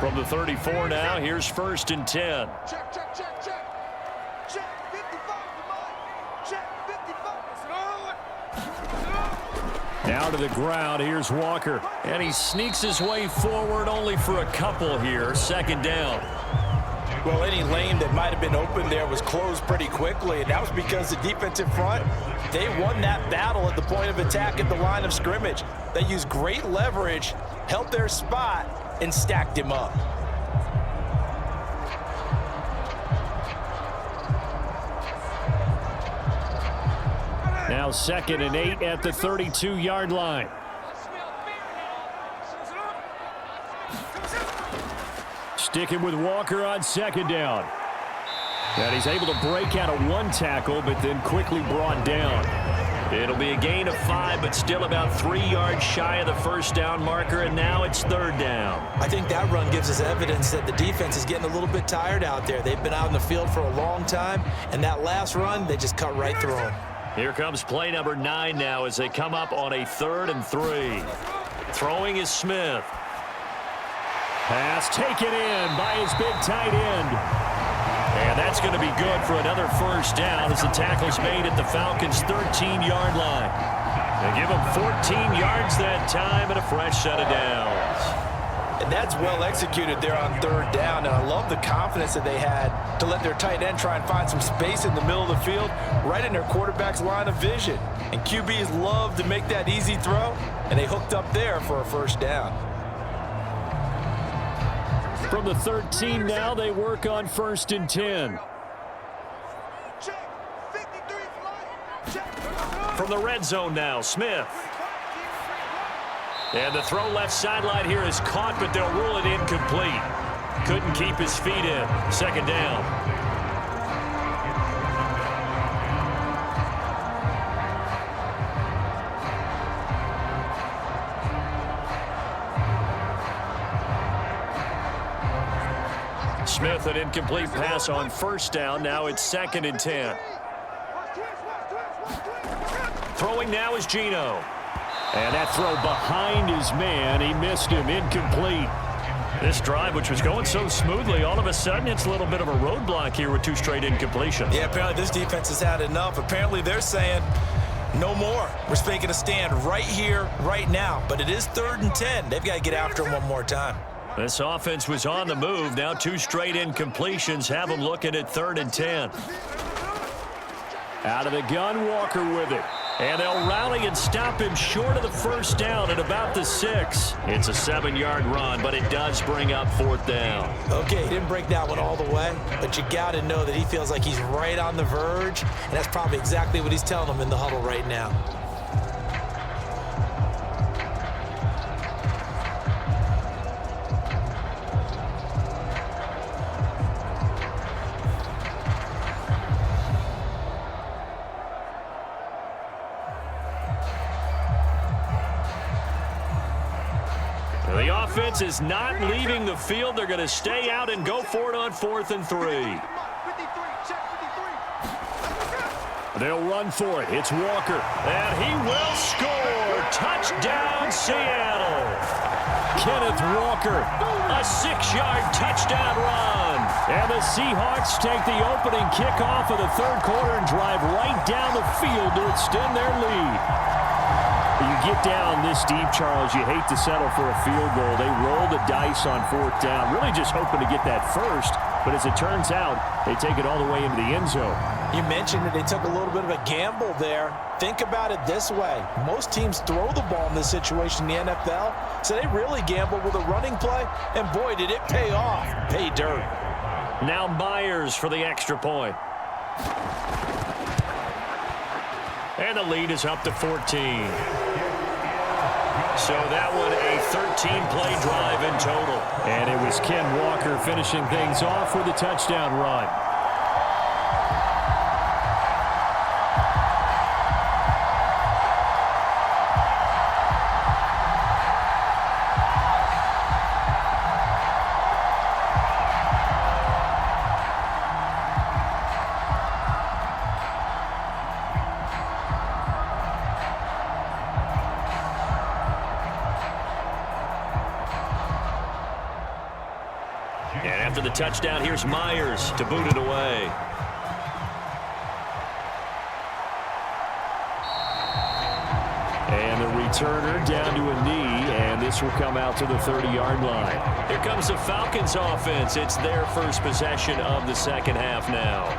From the 34 now, here's 1st and 10. Check, check, check, check. Check, 55, check, 55. Now to the ground, here's Walker. And he sneaks his way forward only for a couple here. 2nd down. Well, any lane that might have been open there was closed pretty quickly, and that was because the defensive front, they won that battle at the point of attack at the line of scrimmage. They used great leverage, held their spot, and stacked him up. Now 2nd and 8 at the 32-yard line. Sticking with Walker on 2nd down. And he's able to break out of 1 tackle, but then quickly brought down. It'll be a gain of 5, but still about 3 yards shy of the 1st down marker, and now it's 3rd down. I think that run gives us evidence that the defense is getting a little bit tired out there. They've been out in the field for a long time, and that last run, they just cut right through them. Here comes play number 9 now as they come up on a 3rd and 3. Throwing is Smith. Pass taken in by his big tight end. And that's going to be good for another 1st down as the tackle's made at the Falcons' 13-yard line. They give them 14 yards that time and a fresh set of downs. And that's well executed there on 3rd down, and I love the confidence that they had to let their tight end try and find some space in the middle of the field, right in their quarterback's line of vision. And QBs love to make that easy throw, and they hooked up there for a 1st down. From the 13 now, they work on 1st and 10. Check, 53 flight. Check. From the red zone now, Smith. And the throw left sideline here is caught, but they'll rule it incomplete. Couldn't keep his feet in. 2nd down. Smith, an incomplete pass on 1st down. Now it's 2nd and 10. Throwing now is Geno. And that throw behind his man, he missed him, incomplete. This drive, which was going so smoothly, all of a sudden it's a little bit of a roadblock here with 2 straight incompletions. Yeah, apparently this defense has had enough. Apparently they're saying, no more. We're making a stand right here, right now. But it is 3rd and 10. They've got to get after him one more time. This offense was on the move. Now 2 straight incompletions have them looking at 3rd and 10. Out of the gun, Walker with it. And they'll rally and stop him short of the 1st down at about the 6. It's a 7-yard run, but it does bring up 4th down. Okay, he didn't break that one all the way, but you got to know that he feels like he's right on the verge, and that's probably exactly what he's telling them in the huddle right now. The offense is not leaving the field. They're going to stay out and go for it on 4th and 3. 53, check, 53. They'll run for it. It's Walker. And he will score. Touchdown, Seattle. Kenneth Walker. A 6-yard touchdown run. And the Seahawks take the opening kickoff of the 3rd quarter and drive right down the field to extend their lead. You get down this deep, Charles, you hate to settle for a field goal. They roll the dice on 4th down, really just hoping to get that first. But as it turns out, they take it all the way into the end zone. You mentioned that they took a little bit of a gamble there. Think about it this way. Most teams throw the ball in this situation in the NFL, so they really gamble with a running play, and boy, did it pay off. Pay dirt. Now Myers for the extra point. And the lead is up to 14. So that one a 13-play drive in total. And it was Ken Walker finishing things off with a touchdown run. After the touchdown, here's Myers to boot it away. And the returner down to a knee, and this will come out to the 30-yard line. Here comes the Falcons offense. It's their first possession of the second half now.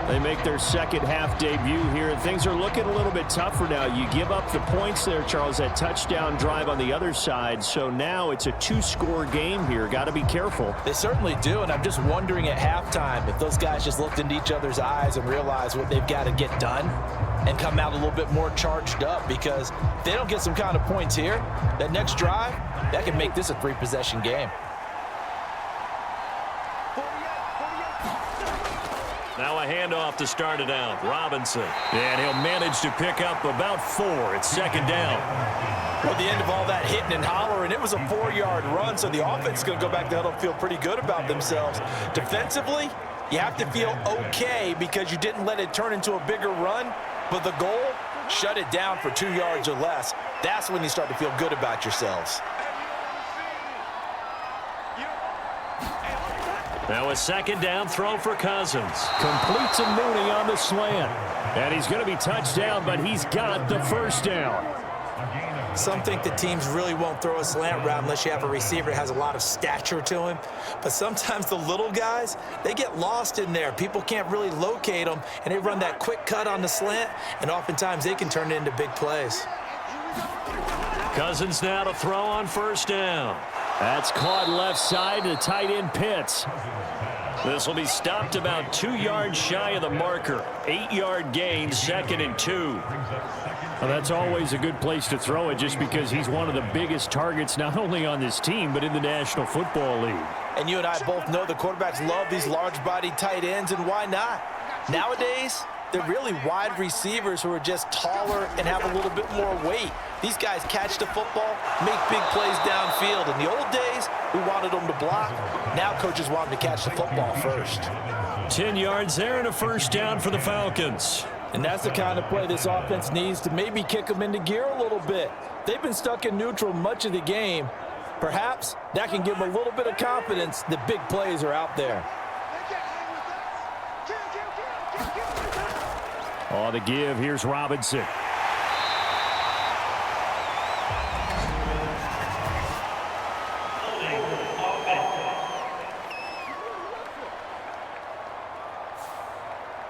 They make their second half debut here, and things are looking a little bit tougher now. You give up the points there, Charles, that touchdown drive on the other side. So now it's a two-score game here. Got to be careful. They certainly do, and I'm just wondering at halftime if those guys just looked into each other's eyes and realized what they've got to get done and come out a little bit more charged up, because if they don't get some kind of points here, that next drive, that can make this a three-possession game. Now a handoff to start it out. Robinson. And he'll manage to pick up about 4. It's second down. Well, the end of all that hitting and hollering, it was a 4-yard run, so the offense is going to go back to huddle and feel pretty good about themselves. Defensively, you have to feel okay because you didn't let it turn into a bigger run, but the goal, shut it down for 2 yards or less. That's when you start to feel good about yourselves. Now a second down throw for Cousins. Completes a Mooney on the slant. And he's going to be touched down, but he's got the first down. Some think that teams really won't throw a slant route unless you have a receiver that has a lot of stature to him. But sometimes the little guys, they get lost in there. People can't really locate them, and they run that quick cut on the slant, and oftentimes they can turn it into big plays. Cousins now to throw on first down. That's caught left side to tight end Pitts. This will be stopped about 2 yards shy of the marker. 8-yard gain, 2nd and 2. Well, that's always a good place to throw it just because he's one of the biggest targets not only on this team but in the National Football League. And you and I both know the quarterbacks love these large-bodied tight ends, and why not? Nowadays, they're really wide receivers who are just taller and have a little bit more weight. These guys catch the football, make big plays downfield. In the old days, we wanted them to block. Now coaches want them to catch the football first. 10 yards there and a first down for the Falcons. And that's the kind of play this offense needs to maybe kick them into gear a little bit. They've been stuck in neutral much of the game. Perhaps that can give them a little bit of confidence that big plays are out there. On the give, here's Robinson.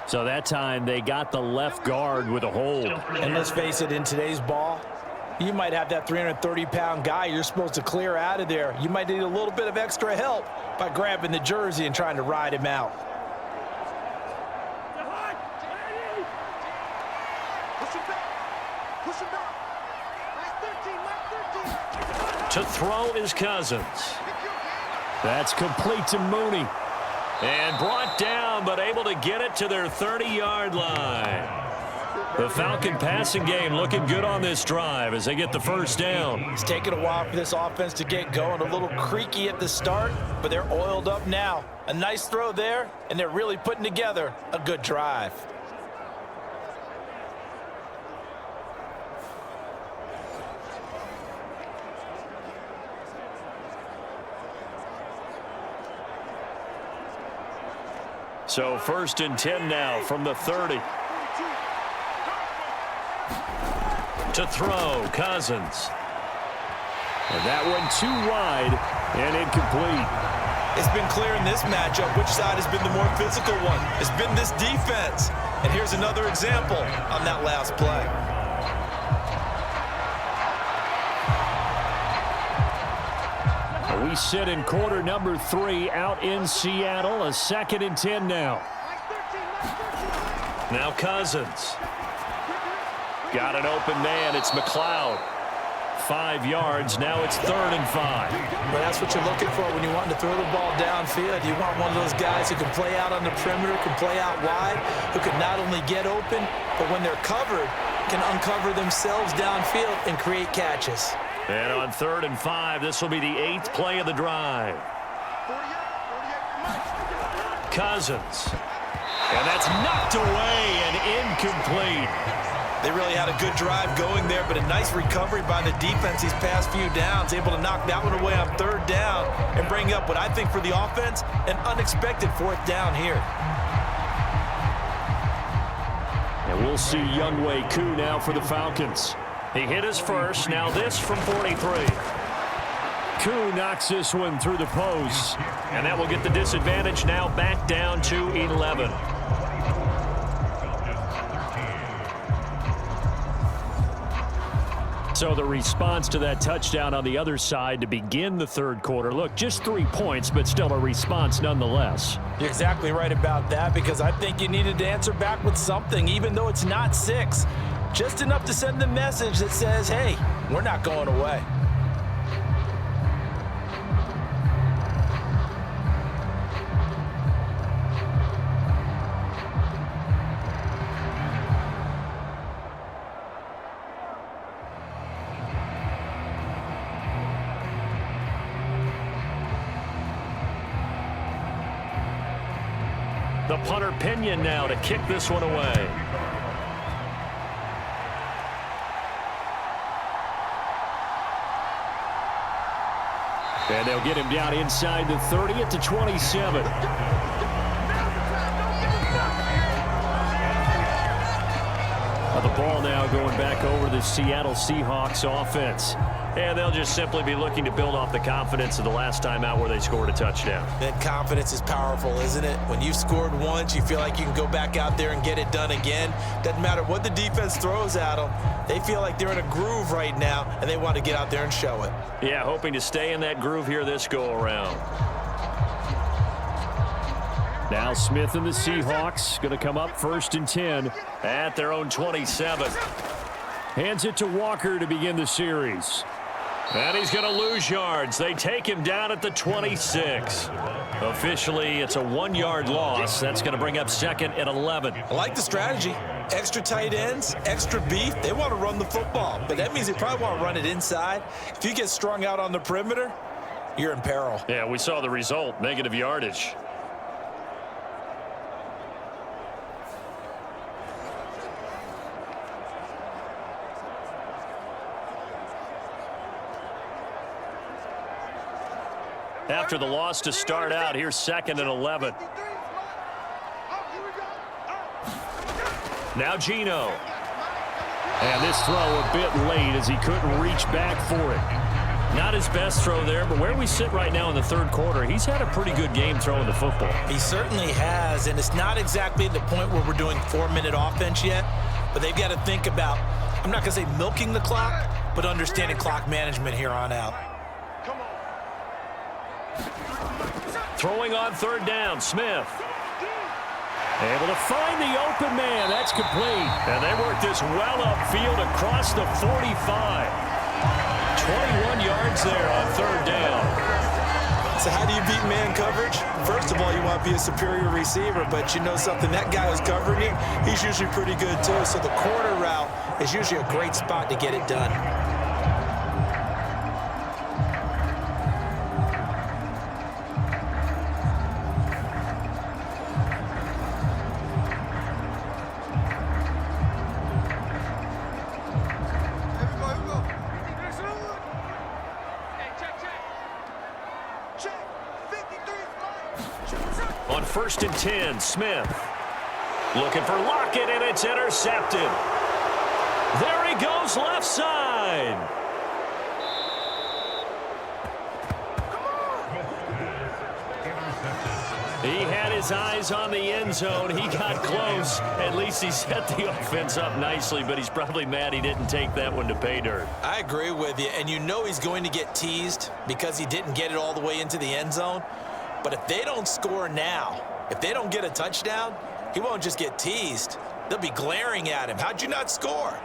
So that time they got the left guard with a hold. And let's face it, in today's ball, you might have that 330-pound guy you're supposed to clear out of there. You might need a little bit of extra help by grabbing the jersey and trying to ride him out. To throw is Cousins. That's complete to Mooney. And brought down, but able to get it to their 30-yard line. The Falcon passing game looking good on this drive as they get the first down. It's taken a while for this offense to get going. A little creaky at the start, but they're oiled up now. A nice throw there, and they're really putting together a good drive. So 1st and 10 now from the 30. To throw, Cousins. And that one too wide and incomplete. It's been clear in this matchup which side has been the more physical one. It's been this defense. And here's another example on that last play. We sit in quarter number 3 out in Seattle. A 2nd and 10 now. Now Cousins. Got an open man. It's McLeod. 5 yards. Now it's 3rd and 5. But that's what you're looking for when you want to throw the ball downfield. You want one of those guys who can play out on the perimeter, can play out wide, who can not only get open, but when they're covered, can uncover themselves downfield and create catches. And on 3rd and 5, this will be the 8th play of the drive. Cousins. And that's knocked away and incomplete. They really had a good drive going there, but a nice recovery by the defense these past few downs, able to knock that one away on 3rd down and bring up what I think for the offense, an unexpected 4th down here. And we'll see Younghoe Koo now for the Falcons. He hit his first. Now this from 43. Koo knocks this one through the post. And that will get the disadvantage now back down to 11. So the response to that touchdown on the other side to begin the 3rd quarter. Look, just 3 points, but still a response nonetheless. You're exactly right about that, because I think you needed to answer back with something, even though it's not 6. Just enough to send the message that says, hey, we're not going away. The punter Pinion now to kick this one away. And they'll get him down inside the 30 at the 27. The ball now going back over the Seattle Seahawks offense. And they'll just simply be looking to build off the confidence of the last time out where they scored a touchdown. That confidence is powerful, isn't it? When you've scored once, you feel like you can go back out there and get it done again. Doesn't matter what the defense throws at them. They feel like they're in a groove right now, and they want to get out there and show it. Yeah, hoping to stay in that groove here this go-around. Now Smith and the Seahawks going to come up 1st and 10 at their own 27. Hands it to Walker to begin the series. And he's going to lose yards. They take him down at the 26. Officially, it's a 1-yard loss. That's going to bring up 2nd and 11. I like the strategy. Extra tight ends, extra beef. They want to run the football, but that means they probably want to run it inside. If you get strung out on the perimeter, you're in peril. Yeah, we saw the result, negative yardage. After the loss to start out, here's 2nd and 11. Now Geno. And this throw a bit late as he couldn't reach back for it. Not his best throw there, but where we sit right now in the 3rd quarter, he's had a pretty good game throwing the football. He certainly has, and it's not exactly the point where we're doing 4-minute offense yet, but they've got to think about, I'm not going to say milking the clock, but understanding clock management here on out. Throwing on 3rd down, Smith. Able to find the open man. That's complete. And they work this well upfield across the 45. 21 yards there on 3rd down. So how do you beat man coverage? First of all, you want to be a superior receiver, but you know something, that guy who's covering you, he's usually pretty good too. So the corner route is usually a great spot to get it done. On 1st and 10, Smith. Looking for Lockett, and it's intercepted. There he goes, left side. He had his eyes on the end zone. He got close. At least he set the offense up nicely, but he's probably mad he didn't take that one to pay dirt. I agree with you, and you know he's going to get teased because he didn't get it all the way into the end zone. But if they don't score now, if they don't get a touchdown, he won't just get teased. They'll be glaring at him. How'd you not score?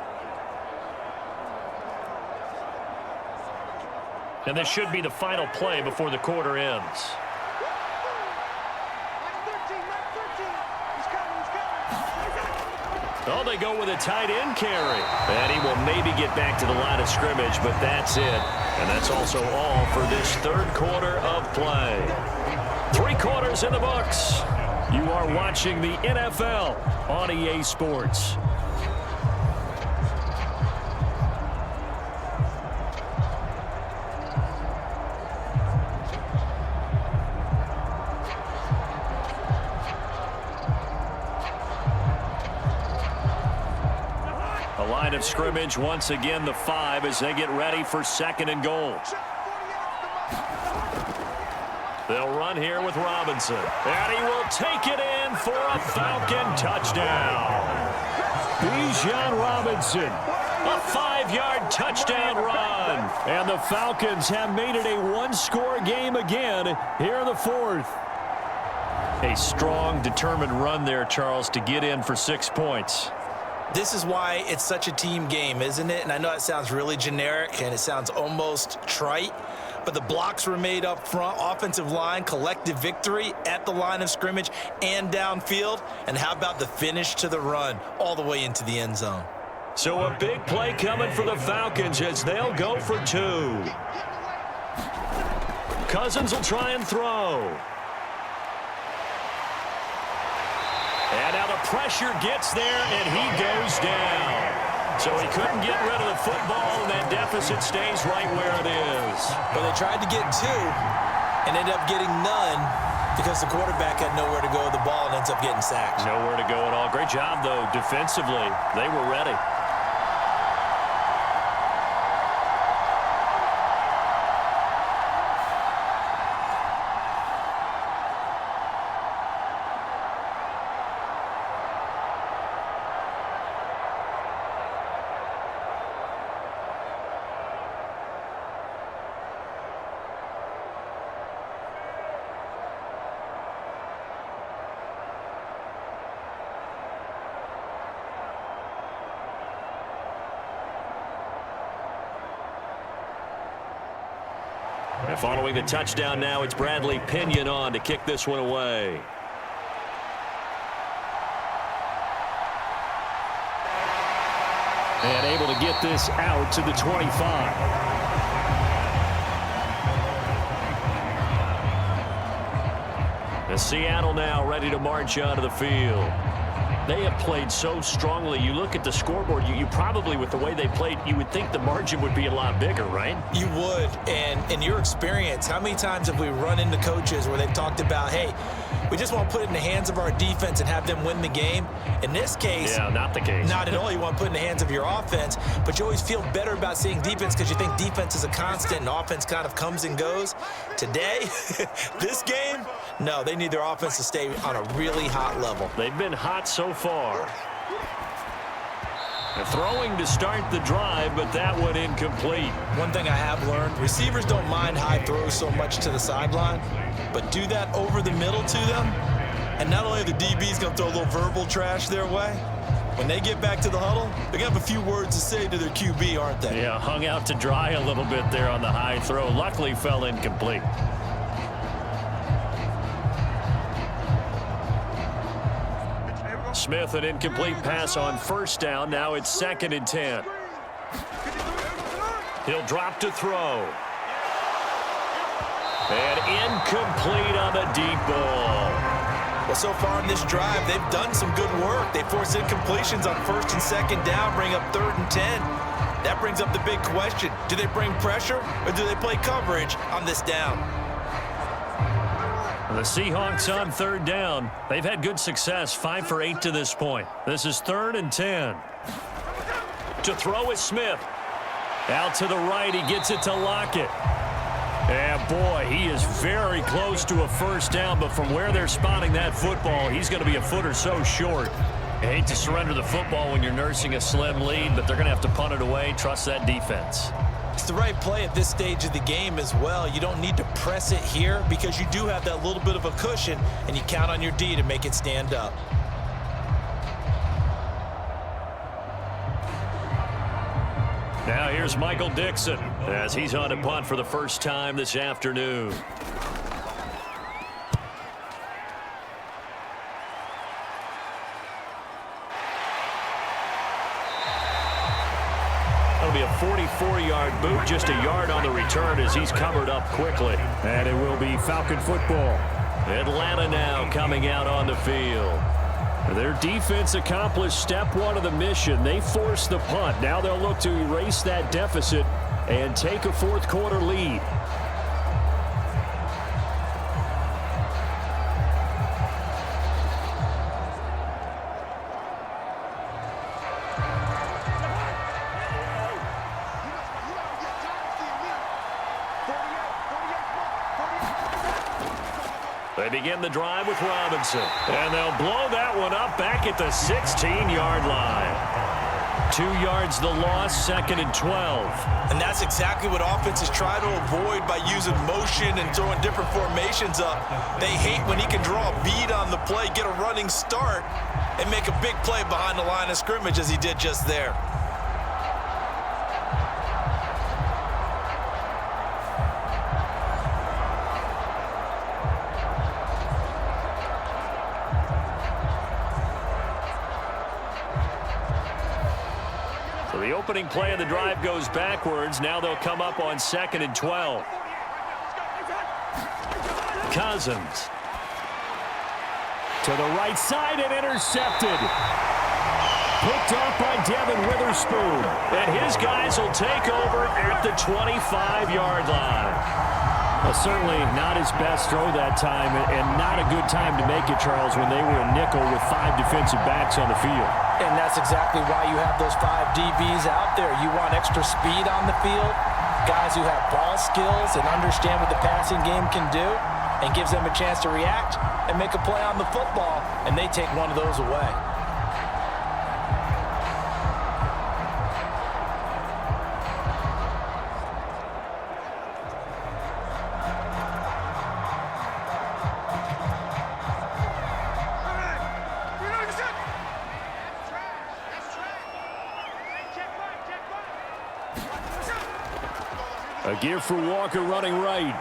And this should be the final play before the quarter ends. Oh, they go with a tight end carry. And he will maybe get back to the line of scrimmage, but that's it. And that's also all for this 3rd quarter of play. 3 quarters in the books. You are watching the NFL on EA Sports. line of scrimmage, once again the 5 as they get ready for 2nd and goal. They'll run here with Robinson. And he will take it in for a Falcon touchdown. Bijan Robinson. A 5-yard touchdown run. And the Falcons have made it a one-score game again here in the 4th. A strong, determined run there, Charles, to get in for 6 points. This is why it's such a team game, isn't it? And I know it sounds really generic and it sounds almost trite, but the blocks were made up front, offensive line, collective victory at the line of scrimmage and downfield. And how about the finish to the run all the way into the end zone? So a big play coming for the Falcons as they'll go for 2. Cousins will try and throw. And now the pressure gets there, and he goes down. So he couldn't get rid of the football, and that deficit stays right where it is. But they tried to get 2 and ended up getting none because the quarterback had nowhere to go with the ball and ends up getting sacked. Nowhere to go at all. Great job, though, defensively. They were ready. And following the touchdown now, it's Bradley Pinion on to kick this one away. And able to get this out to the 25. And Seattle now ready to march onto the field. They have played so strongly. You look at the scoreboard, you probably, with the way they played, you would think the margin would be a lot bigger, right? You would. And in your experience, how many times have we run into coaches where they've talked about, hey, we just want to put it in the hands of our defense and have them win the game? In this case, yeah, not the case. Not at all. You want to put it in the hands of your offense, but you always feel better about seeing defense because you think defense is a constant and offense kind of comes and goes. Today, this game, no, they need their offense to stay on a really hot level. They've been hot so far. And throwing to start the drive, but that one incomplete. One thing I have learned, receivers don't mind high throws so much to the sideline, but do that over the middle to them, and not only are the DBs going to throw a little verbal trash their way, when they get back to the huddle, they're going to have a few words to say to their QB, aren't they? Yeah, hung out to dry a little bit there on the high throw. Luckily fell incomplete. Smith, an incomplete pass on first down. Now it's 2nd and 10. He'll drop to throw. And incomplete on the deep ball. Well, so far in this drive, they've done some good work. They forced incompletions on 1st and 2nd down, bring up 3rd and 10. That brings up the big question. Do they bring pressure or do they play coverage on this down? The Seahawks on 3rd down. They've had good success, 5 for 8 to this point. This is 3rd and 10. To throw is Smith. Out to the right, he gets it to Lockett. And boy, he is very close to a first down, but from where they're spotting that football, he's going to be a foot or so short. You hate to surrender the football when you're nursing a slim lead, but they're going to have to punt it away. Trust that defense. It's the right play at this stage of the game as well. You don't need to press it here because you do have that little bit of a cushion, and you count on your D to make it stand up. Now here's Michael Dixon as he's on to punt for the first time this afternoon. That'll be a 44-yard boot, just a yard on the return as he's covered up quickly. And it will be Falcon football. Atlanta now coming out on the field. Their defense accomplished step 1 of the mission. They forced the punt. Now they'll look to erase that deficit and take a 4th quarter lead. They begin the drive with Robinson. And they'll blow that one up back at the 16-yard line. 2 yards the loss, 2nd and 12. And that's exactly what offenses try to avoid by using motion and throwing different formations up. They hate when he can draw a bead on the play, get a running start, and make a big play behind the line of scrimmage as he did just there. The opening play of the drive goes backwards. Now they'll come up on 2nd and 12. Cousins. To the right side and intercepted. Picked off by Devin Witherspoon. And his guys will take over at the 25-yard line. Certainly not his best throw that time, and not a good time to make it, Charles, when they were a nickel with 5 defensive backs on the field. And that's exactly why you have those 5 DBs out there. You want extra speed on the field, guys who have ball skills and understand what the passing game can do, and gives them a chance to react and make a play on the football, and they take one of those away. A gear for Walker running right.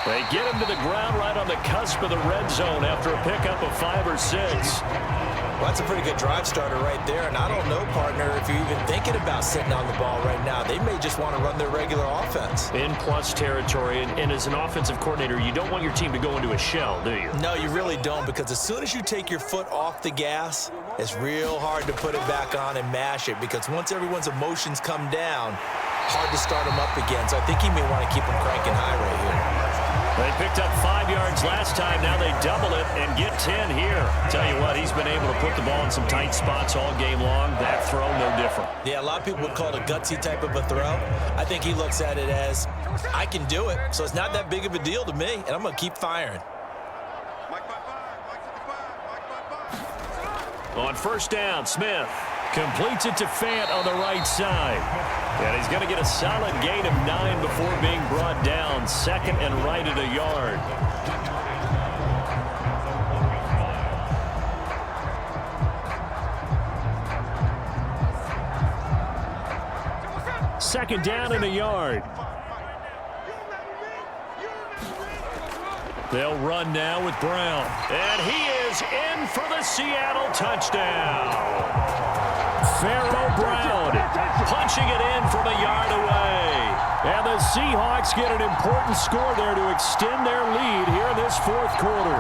They get him to the ground right on the cusp of the red zone after a pickup of 5 or 6. Well, that's a pretty good drive starter right there, and I don't know, partner, if you're even thinking about sitting on the ball right now. They may just want to run their regular offense. In plus territory, and as an offensive coordinator, you don't want your team to go into a shell, do you? No, you really don't, because as soon as you take your foot off the gas, it's real hard to put it back on and mash it, because once everyone's emotions come down, hard to start them up again. So I think he may want to keep them cranking high right here. They picked up 5 yards last time. Now they double it and get 10 here. Tell you what, he's been able to put the ball in some tight spots all game long. That throw, no different. Yeah, a lot of people would call it a gutsy type of a throw. I think he looks at it as, I can do it, so it's not that big of a deal to me, and I'm going to keep firing. On first down, Smith completes it to Fant on the right side. And he's going to get a solid gain of 9 before being brought down. 2nd and right at a yard. Second down and a yard. They'll run now with Brown. And he is in for the Seattle touchdown. Pharaoh Brown punching it in from a yard away. And the Seahawks get an important score there to extend their lead here in this 4th quarter.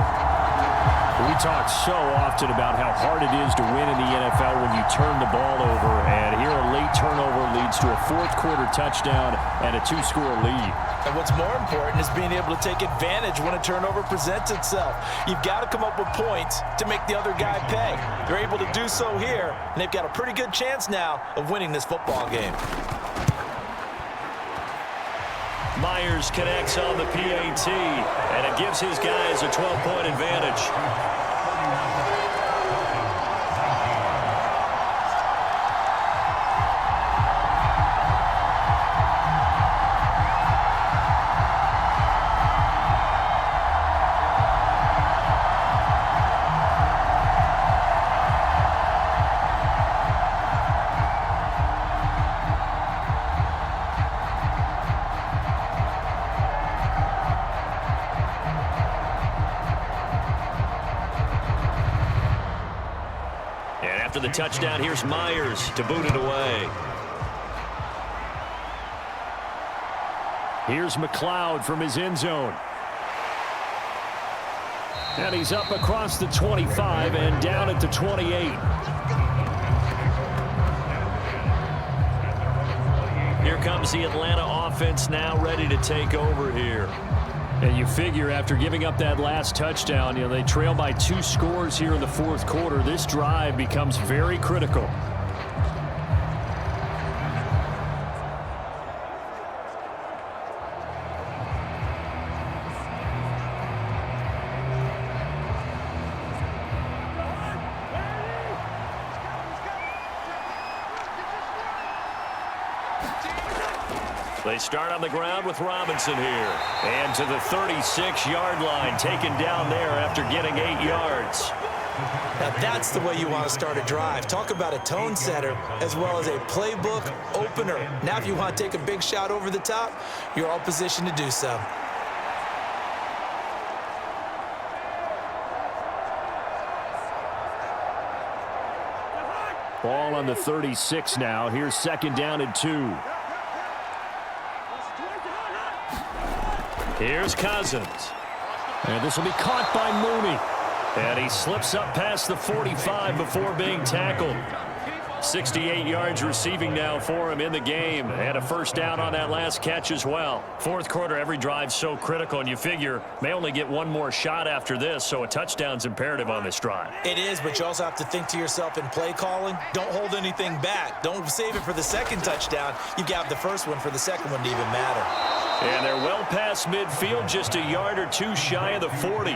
We talk so often about how hard it is to win in the NFL when you turn the ball over. And here a late turnover leads to a 4th quarter touchdown and a 2-score lead. And what's more important is being able to take advantage when a turnover presents itself. You've got to come up with points to make the other guy pay. They're able to do so here, and they've got a pretty good chance now of winning this football game. Myers connects on the PAT, and it gives his guys a 12-point advantage. After the touchdown, here's Myers to boot it away. Here's McLeod from his end zone. And he's up across the 25 and down at the 28. Here comes the Atlanta offense now ready to take over here. And you figure after giving up that last touchdown, they trail by 2 scores here in the 4th quarter. This drive becomes very critical. They start on the ground with Robinson here. And to the 36-yard line, taken down there after getting 8 yards. Now that's the way you want to start a drive. Talk about a tone setter as well as a playbook opener. Now if you want to take a big shot over the top, you're all positioned to do so. Ball on the 36 now. Here's 2nd down and 2. Here's Cousins. And this will be caught by Mooney. And he slips up past the 45 before being tackled. 68 yards receiving now for him in the game. And a first down on that last catch as well. Fourth quarter, every drive's so critical, and you figure may only get one more shot after this, so a touchdown's imperative on this drive. It is, but you also have to think to yourself in play calling, don't hold anything back. Don't save it for the second touchdown. You've got the first one for the second one to even matter. And they're well past midfield, just a yard or two shy of the 40.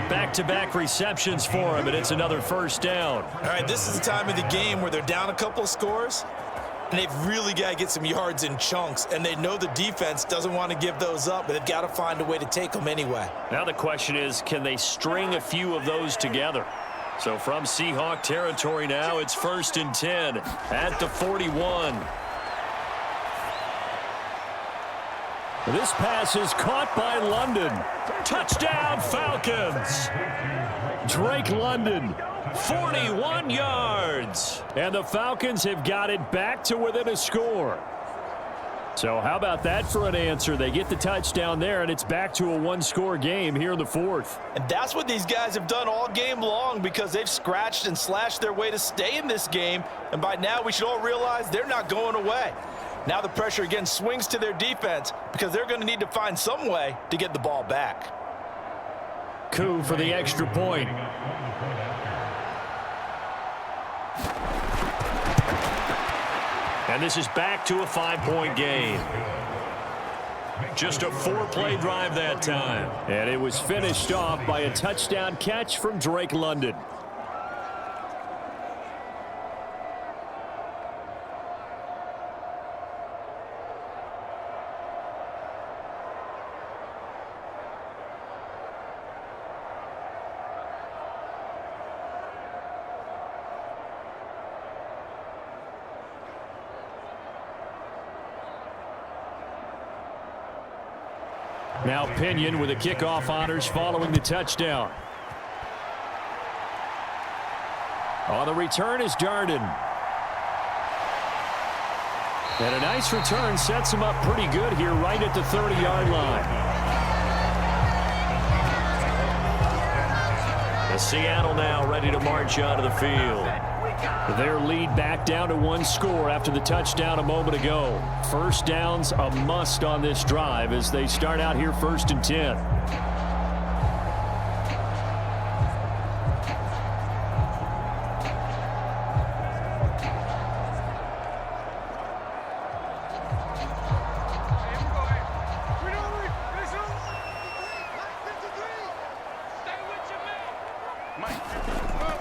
Back-to-back receptions for him, and it's another first down. All right, this is the time of the game where they're down a couple of scores, and they've really got to get some yards in chunks, and they know the defense doesn't want to give those up, but they've got to find a way to take them anyway. Now the question is, can they string a few of those together? So from Seahawk territory now, it's 1st and 10 at the 41. This pass is caught by London. Touchdown, Falcons! Drake London. 41 yards. And the Falcons have got it back to within a score. So how about that for an answer? They get the touchdown there, and it's back to a one-score game here in the fourth. And that's what these guys have done all game long because they've scratched and slashed their way to stay in this game. And by now, we should all realize they're not going away. Now the pressure again swings to their defense because they're going to need to find some way to get the ball back. Coup for the extra point. And this is back to a 5-point game. Just a 4-play drive that time. And it was finished off by a touchdown catch from Drake London. Now Pinion with the kickoff honors following the touchdown. On the return is Darden. And a nice return sets him up pretty good here right at the 30-yard line. The Seattle now ready to march onto the field. Their lead back down to one score after the touchdown a moment ago. First down's a must on this drive as they start out here 1st and 10.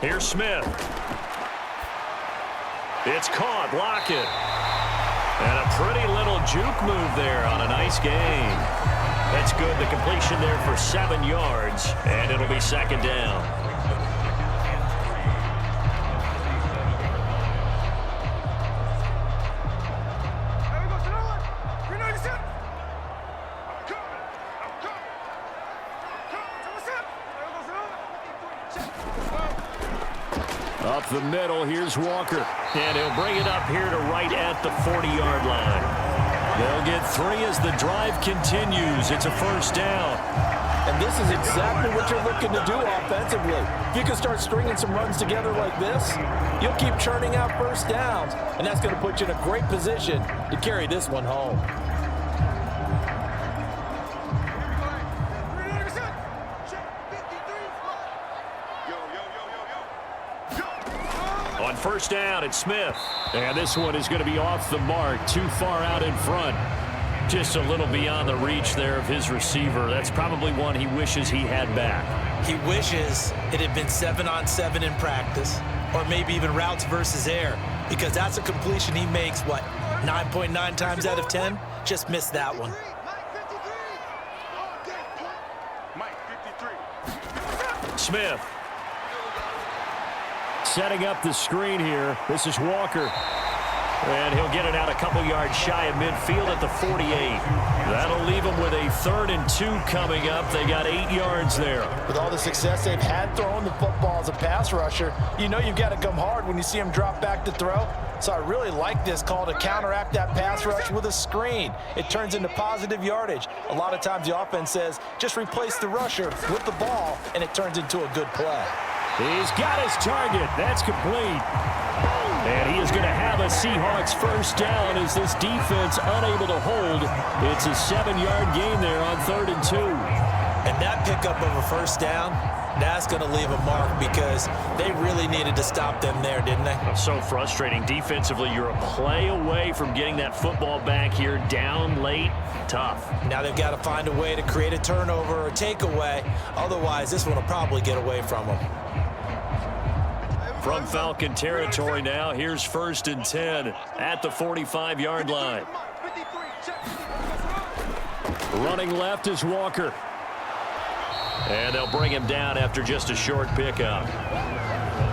Here's Smith. It's caught. Lockett. And a pretty little juke move there on a nice gain. That's good. The completion there for 7 yards, and it'll be 2nd down. Up the middle, here's Walker. And he'll bring it up here to right at the 40-yard line. They'll get 3 as the drive continues. It's a first down. And this is exactly what you're looking to do offensively. If you can start stringing some runs together like this, you'll keep churning out first downs, and that's going to put you in a great position to carry this one home. On first down, it's Smith. And this one is going to be off the mark, too far out in front. Just a little beyond the reach there of his receiver. That's probably one he wishes he had back. He wishes it had been 7-on-7 in practice, or maybe even routes versus air, because that's a completion he makes, what, 9.9 times out of 10? just missed that one. Mike 53. Smith. Setting up the screen here. This is Walker. And he'll get it out a couple yards shy of midfield at the 48. That'll leave them with a 3rd and 2 coming up. They got 8 yards there. With all the success they've had throwing the football as a pass rusher, you know you've got to come hard when you see him drop back to throw. So I really like this call to counteract that pass rush with a screen. It turns into positive yardage. A lot of times the offense says, just replace the rusher with the ball, and it turns into a good play. He's got his target. That's complete. And he is going to have a Seahawks first down as this defense unable to hold. It's a 7-yard gain there on 3rd and 2. And that pickup of a first down, that's going to leave a mark because they really needed to stop them there, didn't they? So frustrating. Defensively, you're a play away from getting that football back here down late. Tough. Now they've got to find a way to create a turnover or a takeaway. Otherwise, this one will probably get away from them. From Falcon territory now, here's 1st and 10 at the 45-yard line. Running left is Walker. And they'll bring him down after just a short pickup.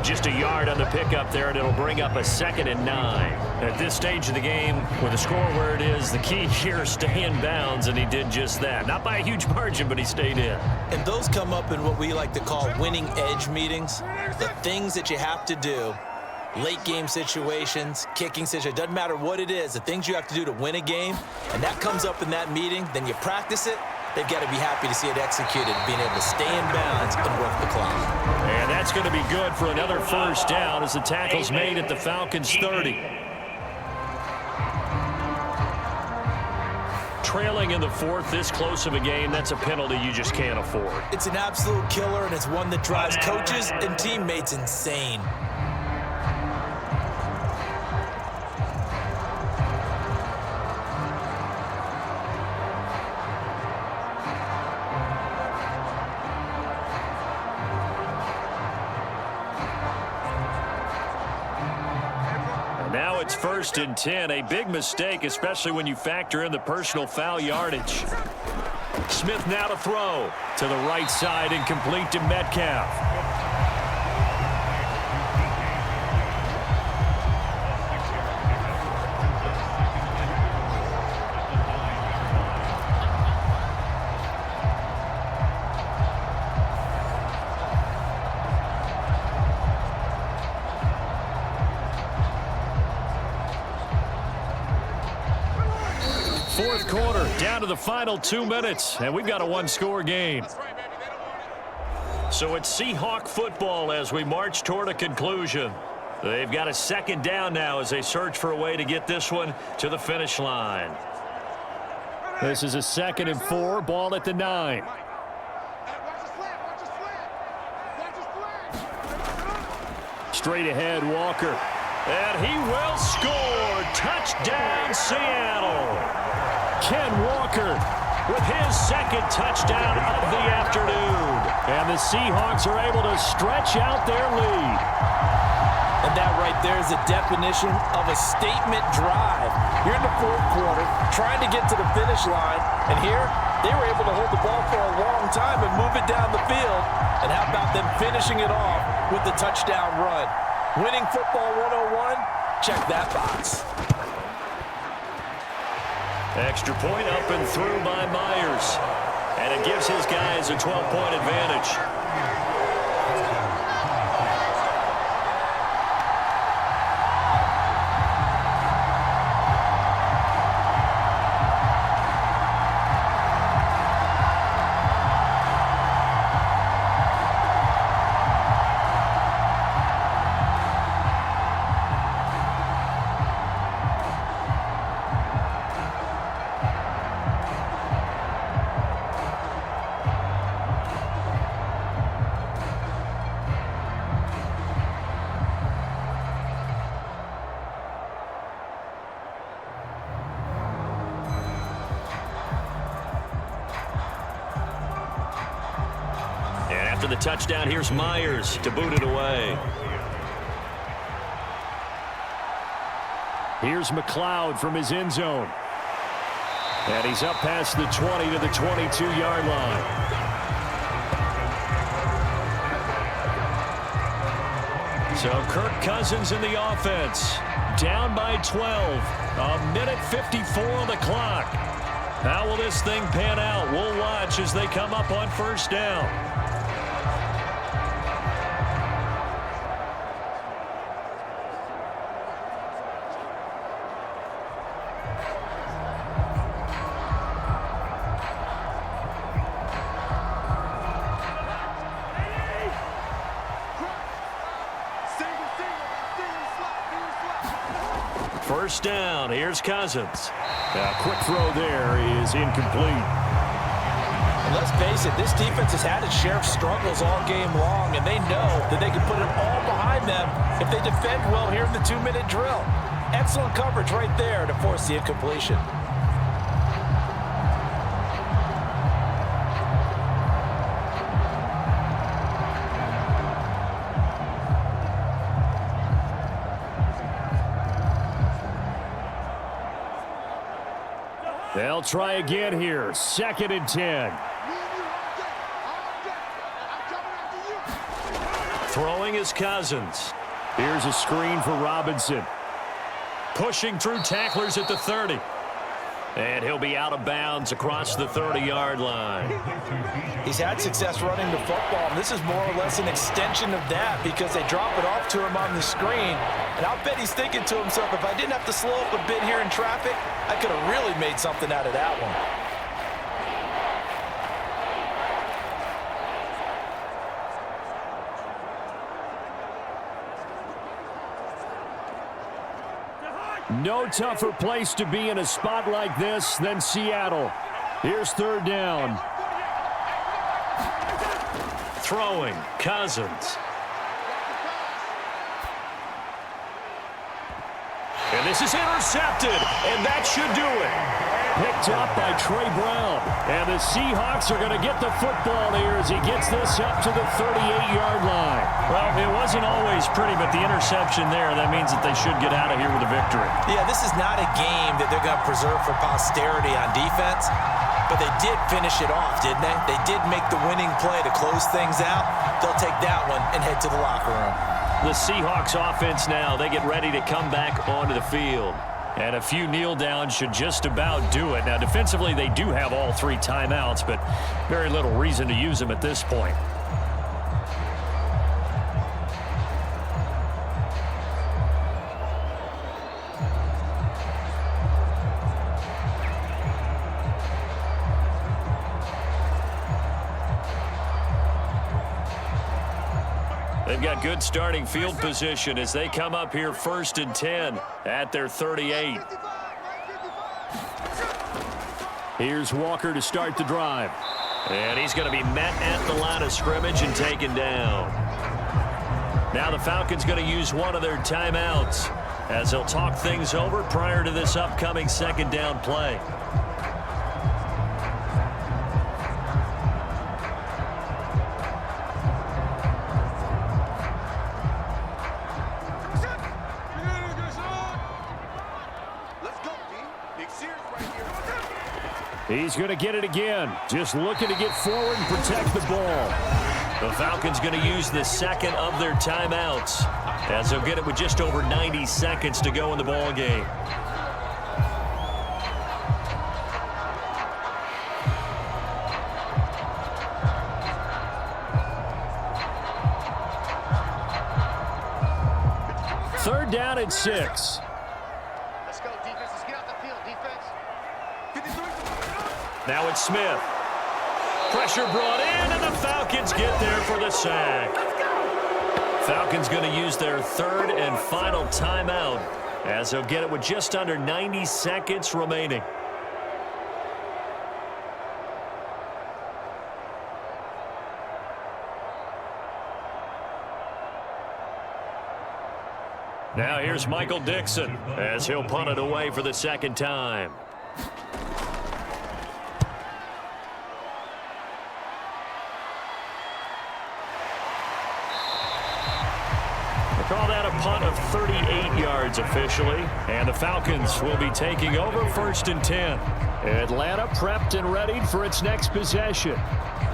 Just a yard on the pickup there, and it'll bring up a 2nd and 9. At this stage of the game, with the score where it is, the key here is stay in bounds, and he did just that. Not by a huge margin, but he stayed in. And those come up in what we like to call winning edge meetings. The things that you have to do, late game situations, kicking situations, doesn't matter what it is, the things you have to do to win a game, and that comes up in that meeting, then you practice it. They've got to be happy to see it executed, being able to stay in bounds and work the clock. And that's going to be good for another first down as the tackle's made at the Falcons' 30. Trailing in the 4th, this close of a game, that's a penalty you just can't afford. It's an absolute killer, and it's one that drives coaches and teammates insane. Now it's 1st and 10, a big mistake, especially when you factor in the personal foul yardage. Smith now to throw to the right side and complete to Metcalf. Fourth quarter, down to the final 2 minutes, and we've got a 1-score game. So it's Seahawk football as we march toward a conclusion. They've got a 2nd down now as they search for a way to get this one to the finish line. This is a 2nd and 4, ball at the 9. Straight ahead, Walker. And he will score. Touchdown, Seattle. Ken Walker with his 2nd touchdown of the afternoon. And the Seahawks are able to stretch out their lead. And that right there is the definition of a statement drive. You're in the 4th quarter, trying to get to the finish line, and here they were able to hold the ball for a long time and move it down the field. And how about them finishing it off with the touchdown run? Winning football 101, check that box. Extra point up and through by Myers. And it gives his guys a 12-point advantage. After the touchdown, here's Myers to boot it away. Here's McLeod from his end zone. And he's up past the 20 to the 22-yard line. So Kirk Cousins in the offense. Down by 12. A minute 54 on the clock. How will this thing pan out? We'll watch as they come up on first down. First down. Here's Cousins. A quick throw there is incomplete. And let's face it, this defense has had its share of struggles all game long, and they know that they can put it all behind them if they defend well here in the 2-minute drill. Excellent coverage right there to force the incompletion. They'll try again here. 2nd and 10. Throwing is Cousins. Here's a screen for Robinson. Pushing through tacklers at the 30. And he'll be out of bounds across the 30-yard line. He's had success running the football, and this is more or less an extension of that because they drop it off to him on the screen. And I'll bet he's thinking to himself, if I didn't have to slow up a bit here in traffic, I could have really made something out of that one. No tougher place to be in a spot like this than Seattle. Here's 3rd down. Throwing, Cousins. And this is intercepted, and that should do it. Picked up by Trey Brown. And the Seahawks are going to get the football here as he gets this up to the 38-yard line. Well, it wasn't always pretty, but the interception there, that means that they should get out of here with a victory. Yeah, this is not a game that they're going to preserve for posterity on defense, but they did finish it off, didn't they? They did make the winning play to close things out. They'll take that one and head to the locker room. The Seahawks offense now, they get ready to come back onto the field. And a few kneel downs should just about do it. Now, defensively, they do have all 3 timeouts, but very little reason to use them at this point. They've got good starting field position as they come up here 1st and 10 at their 38. Here's Walker to start the drive. And he's going to be met at the line of scrimmage and taken down. Now the Falcons going to use one of their timeouts as they'll talk things over prior to this upcoming 2nd down play. He's going to get it again. Just looking to get forward and protect the ball. The Falcons going to use the 2nd of their timeouts as they'll get it with just over 90 seconds to go in the ball game. Third down and 6. Let's go, defense. Let's get out the field, defense. 53. Now it's Smith. Pressure brought in, and the Falcons get there for the sack. Falcons going to use their 3rd and final timeout as they'll get it with just under 90 seconds remaining. Now here's Michael Dixon as he'll punt it away for the 2nd time. Call that a punt of 38 yards officially. And the Falcons will be taking over 1st and 10. Atlanta prepped and readied for its next possession.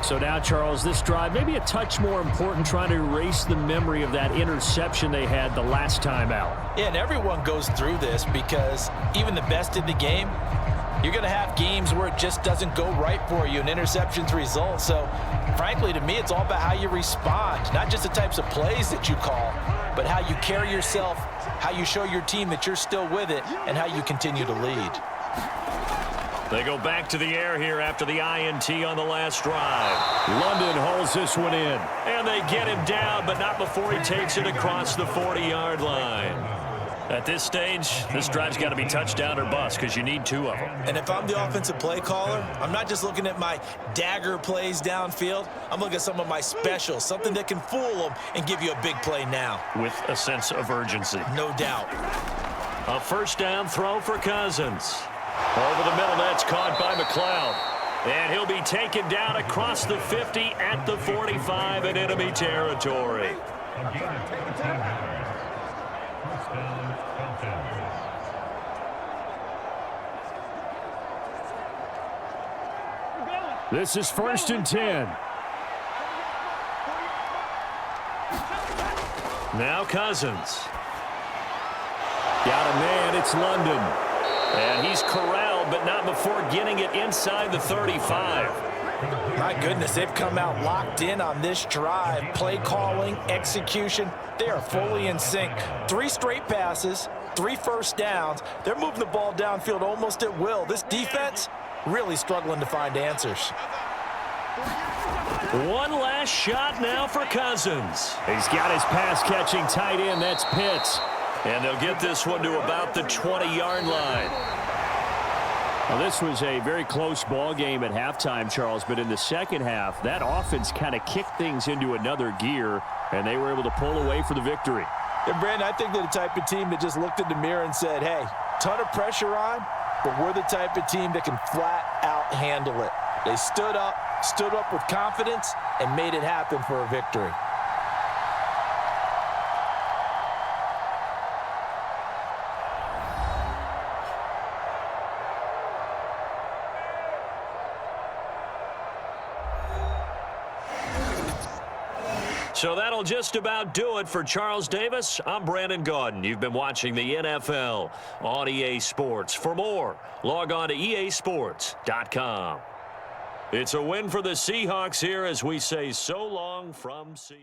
So now, Charles, this drive maybe a touch more important, trying to erase the memory of that interception they had the last time out. Yeah, and everyone goes through this because even the best in the game, you're going to have games where it just doesn't go right for you, and interceptions result. So, frankly, to me, it's all about how you respond, not just the types of plays that you call, but how you carry yourself, how you show your team that you're still with it, and how you continue to lead. They go back to the air here after the INT on the last drive. London holds this one in. And they get him down, but not before he takes it across the 40-yard line. At this stage, this drive's got to be touchdown or bust because you need 2 of them. And if I'm the offensive play caller, I'm not just looking at my dagger plays downfield. I'm looking at some of my specials, something that can fool them and give you a big play now. With a sense of urgency. No doubt. A 1st down throw for Cousins. Over the middle, that's caught by McLeod. And he'll be taken down across the 50 at the 45 in enemy territory. This is 1st and 10. Now Cousins. Got a man, it's London. And he's corralled, but not before getting it inside the 35. My goodness, they've come out locked in on this drive. Play calling, execution, they are fully in sync. 3 straight passes, 3 first downs. They're moving the ball downfield almost at will. This defense really struggling to find answers. One last shot now for Cousins. He's got his pass-catching tight end. That's Pitts. And they'll get this one to about the 20-yard line. Well, this was a very close ball game at halftime, Charles, but in the second half, that offense kind of kicked things into another gear, and they were able to pull away for the victory. And, Brandon, I think they're the type of team that just looked in the mirror and said, hey, ton of pressure on, but we're the type of team that can flat out handle it. They stood up with confidence, and made it happen for a victory. So that'll just about do it for Charles Davis. I'm Brandon Gaudin. You've been watching the NFL on EA Sports. For more, log on to easports.com. It's a win for the Seahawks here as we say so long from Seattle.